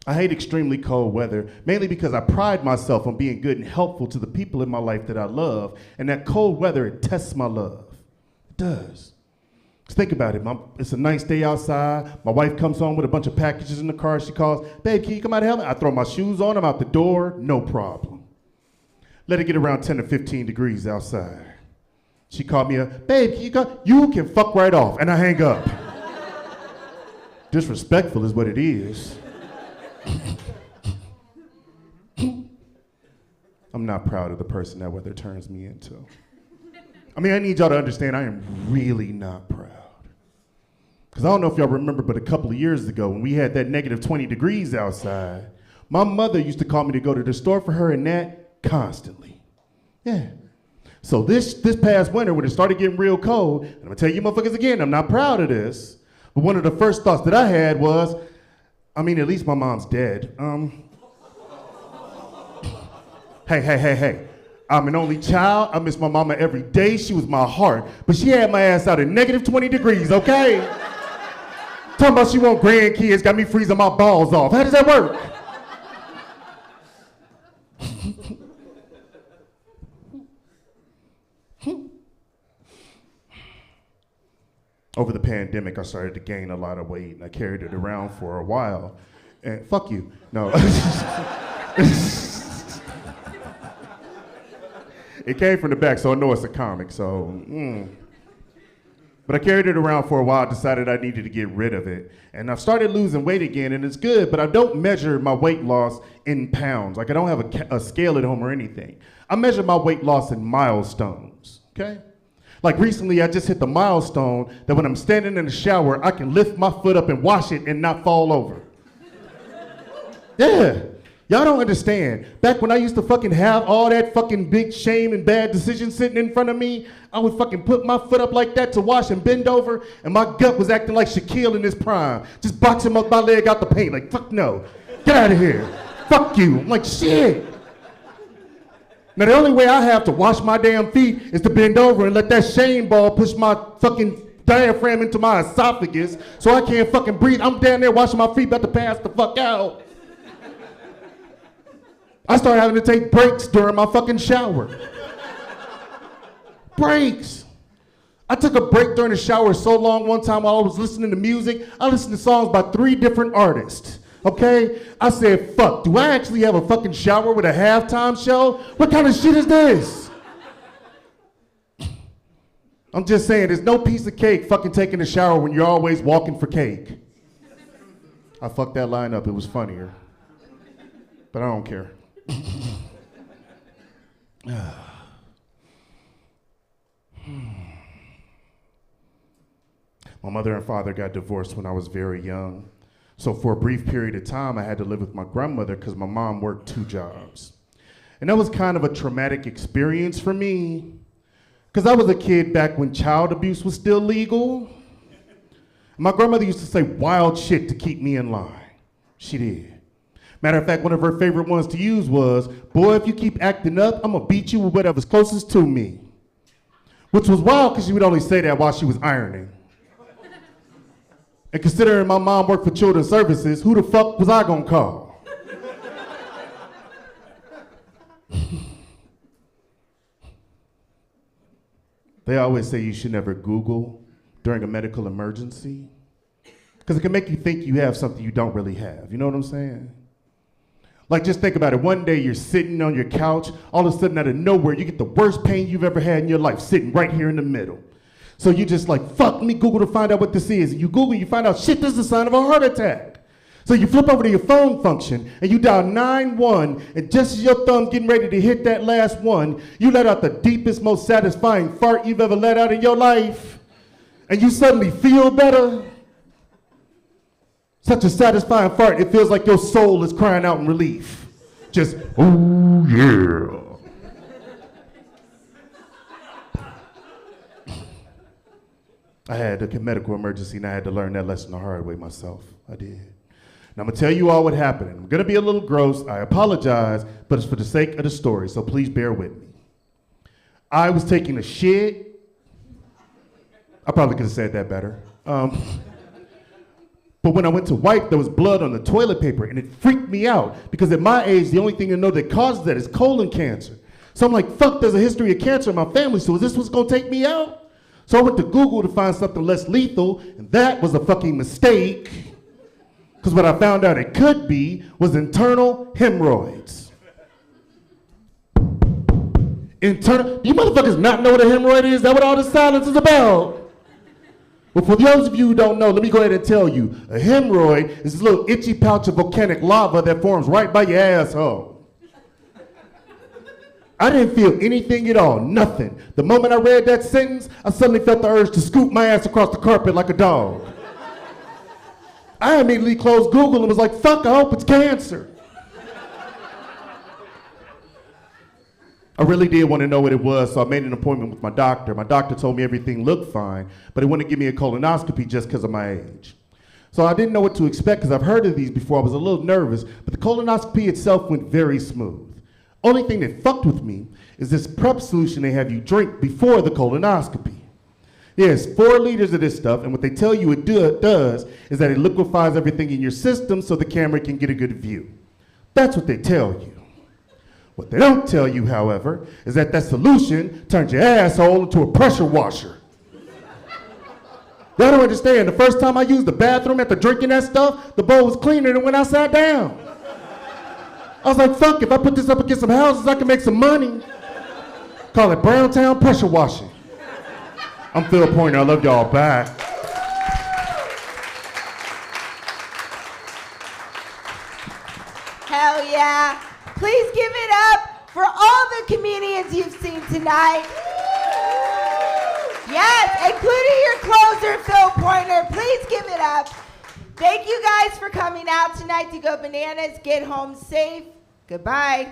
I hate extremely cold weather, mainly because I pride myself on being good and helpful to the people in my life that I love, and that cold weather, it tests my love. It does. Just think about it. It's a nice day outside. My wife comes home with a bunch of packages in the car. She calls, babe, can you come out and help me? I throw my shoes on, I'm out the door, no problem. Let it get around 10 to 15 degrees outside. She called me up, babe, can you come? You can fuck right off, and I hang up. Disrespectful is what it is. I'm not proud of the person that weather turns me into. I mean, I need y'all to understand I am really not proud. Because I don't know if y'all remember, but a couple of years ago when we had that negative 20 degrees outside, my mother used to call me to go to the store for her and that constantly. Yeah. So this past winter when it started getting real cold, and I'm gonna tell you motherfuckers again, I'm not proud of this, but one of the first thoughts that I had was, I mean, at least my mom's dead. Hey. I'm an only child. I miss my mama every day. She was my heart. But she had my ass out at negative 20 degrees, okay? Talking about she want grandkids, got me freezing my balls off. How does that work? Over the pandemic, I started to gain a lot of weight, and I carried it around for a while. And fuck you. No. It came from the back, so I know it's a comic, so. But I carried it around for a while, decided I needed to get rid of it. And I've started losing weight again, and it's good, but I don't measure my weight loss in pounds. Like, I don't have a scale at home or anything. I measure my weight loss in milestones, okay? Like recently, I just hit the milestone that when I'm standing in the shower, I can lift my foot up and wash it and not fall over. Yeah. Y'all don't understand. Back when I used to fucking have all that fucking big shame and bad decisions sitting in front of me, I would fucking put my foot up like that to wash and bend over, and my gut was acting like Shaquille in his prime. Just boxing my leg out the paint, like, fuck no. Get out of here. Fuck you. I'm like, shit. Now the only way I have to wash my damn feet is to bend over and let that shame ball push my fucking diaphragm into my esophagus so I can't fucking breathe. I'm down there washing my feet, about to pass the fuck out. I started having to take breaks during my fucking shower. Breaks. I took a break during the shower so long one time while I was listening to music. I listened to songs by 3 different artists. Okay? I said, fuck, do I actually have a fucking shower with a halftime show? What kind of shit is this? I'm just saying, there's no piece of cake fucking taking a shower when you're always walking for cake. I fucked that line up, it was funnier. But I don't care. My mother and father got divorced when I was very young. So for a brief period of time, I had to live with my grandmother because my mom worked 2 jobs. And that was kind of a traumatic experience for me because I was a kid back when child abuse was still legal. My grandmother used to say wild shit to keep me in line. She did. Matter of fact, one of her favorite ones to use was, boy, if you keep acting up, I'm gonna beat you with whatever's closest to me. Which was wild because she would only say that while she was ironing. And considering my mom worked for Children's Services, who the fuck was I gonna call? They always say you should never Google during a medical emergency because it can make you think you have something you don't really have. You know what I'm saying? Like, just think about it. One day you're sitting on your couch, all of a sudden out of nowhere, you get the worst pain you've ever had in your life sitting right here in the middle. So you just like, fuck, let me Google to find out what this is. And you Google, you find out, shit, this is a sign of a heart attack. So you flip over to your phone function and you dial 911, and just as your thumb's getting ready to hit that last one, you let out the deepest, most satisfying fart you've ever let out in your life. And you suddenly feel better. Such a satisfying fart, it feels like your soul is crying out in relief. Just, oh yeah. I had a medical emergency and I had to learn that lesson the hard way myself. I did. Now I'm gonna tell you all what happened. I'm gonna be a little gross, I apologize, but it's for the sake of the story, so please bear with me. I was taking a shit. I probably could have said that better. But when I went to wipe, there was blood on the toilet paper, and it freaked me out because at my age, the only thing to know that causes that is colon cancer. So I'm like, fuck, there's a history of cancer in my family, so is this what's gonna take me out? So I went to Google to find something less lethal, and that was a fucking mistake. Because what I found out it could be was internal hemorrhoids. Do you motherfuckers not know what a hemorrhoid is? Is that what all this silence is about? Well, for those of you who don't know, let me go ahead and tell you. A hemorrhoid is this little itchy pouch of volcanic lava that forms right by your asshole. I didn't feel anything at all, nothing. The moment I read that sentence, I suddenly felt the urge to scoop my ass across the carpet like a dog. I immediately closed Google and was like, fuck, I hope it's cancer. I really did want to know what it was, so I made an appointment with my doctor. My doctor told me everything looked fine, but he wanted to give me a colonoscopy just because of my age. So I didn't know what to expect because I've heard of these before. I was a little nervous, but the colonoscopy itself went very smooth. Only thing that fucked with me is this prep solution they have you drink before the colonoscopy. Yes, 4 liters of this stuff, and what they tell you it does is that it liquefies everything in your system so the camera can get a good view. That's what they tell you. What they don't tell you, however, is that that solution turns your asshole into a pressure washer. Y'all don't understand. The first time I used the bathroom after drinking that stuff, the bowl was cleaner than when I sat down. I was like, fuck, if I put this up against some houses, I can make some money. Call it Browntown pressure washing. I'm Phil Pointer. I love y'all. Bye. Hell yeah. Please give it up for all the comedians you've seen tonight. Yes, including your closer, Phil Pointer. Please give it up. Thank you guys for coming out tonight to go bananas. Get home safe. Goodbye.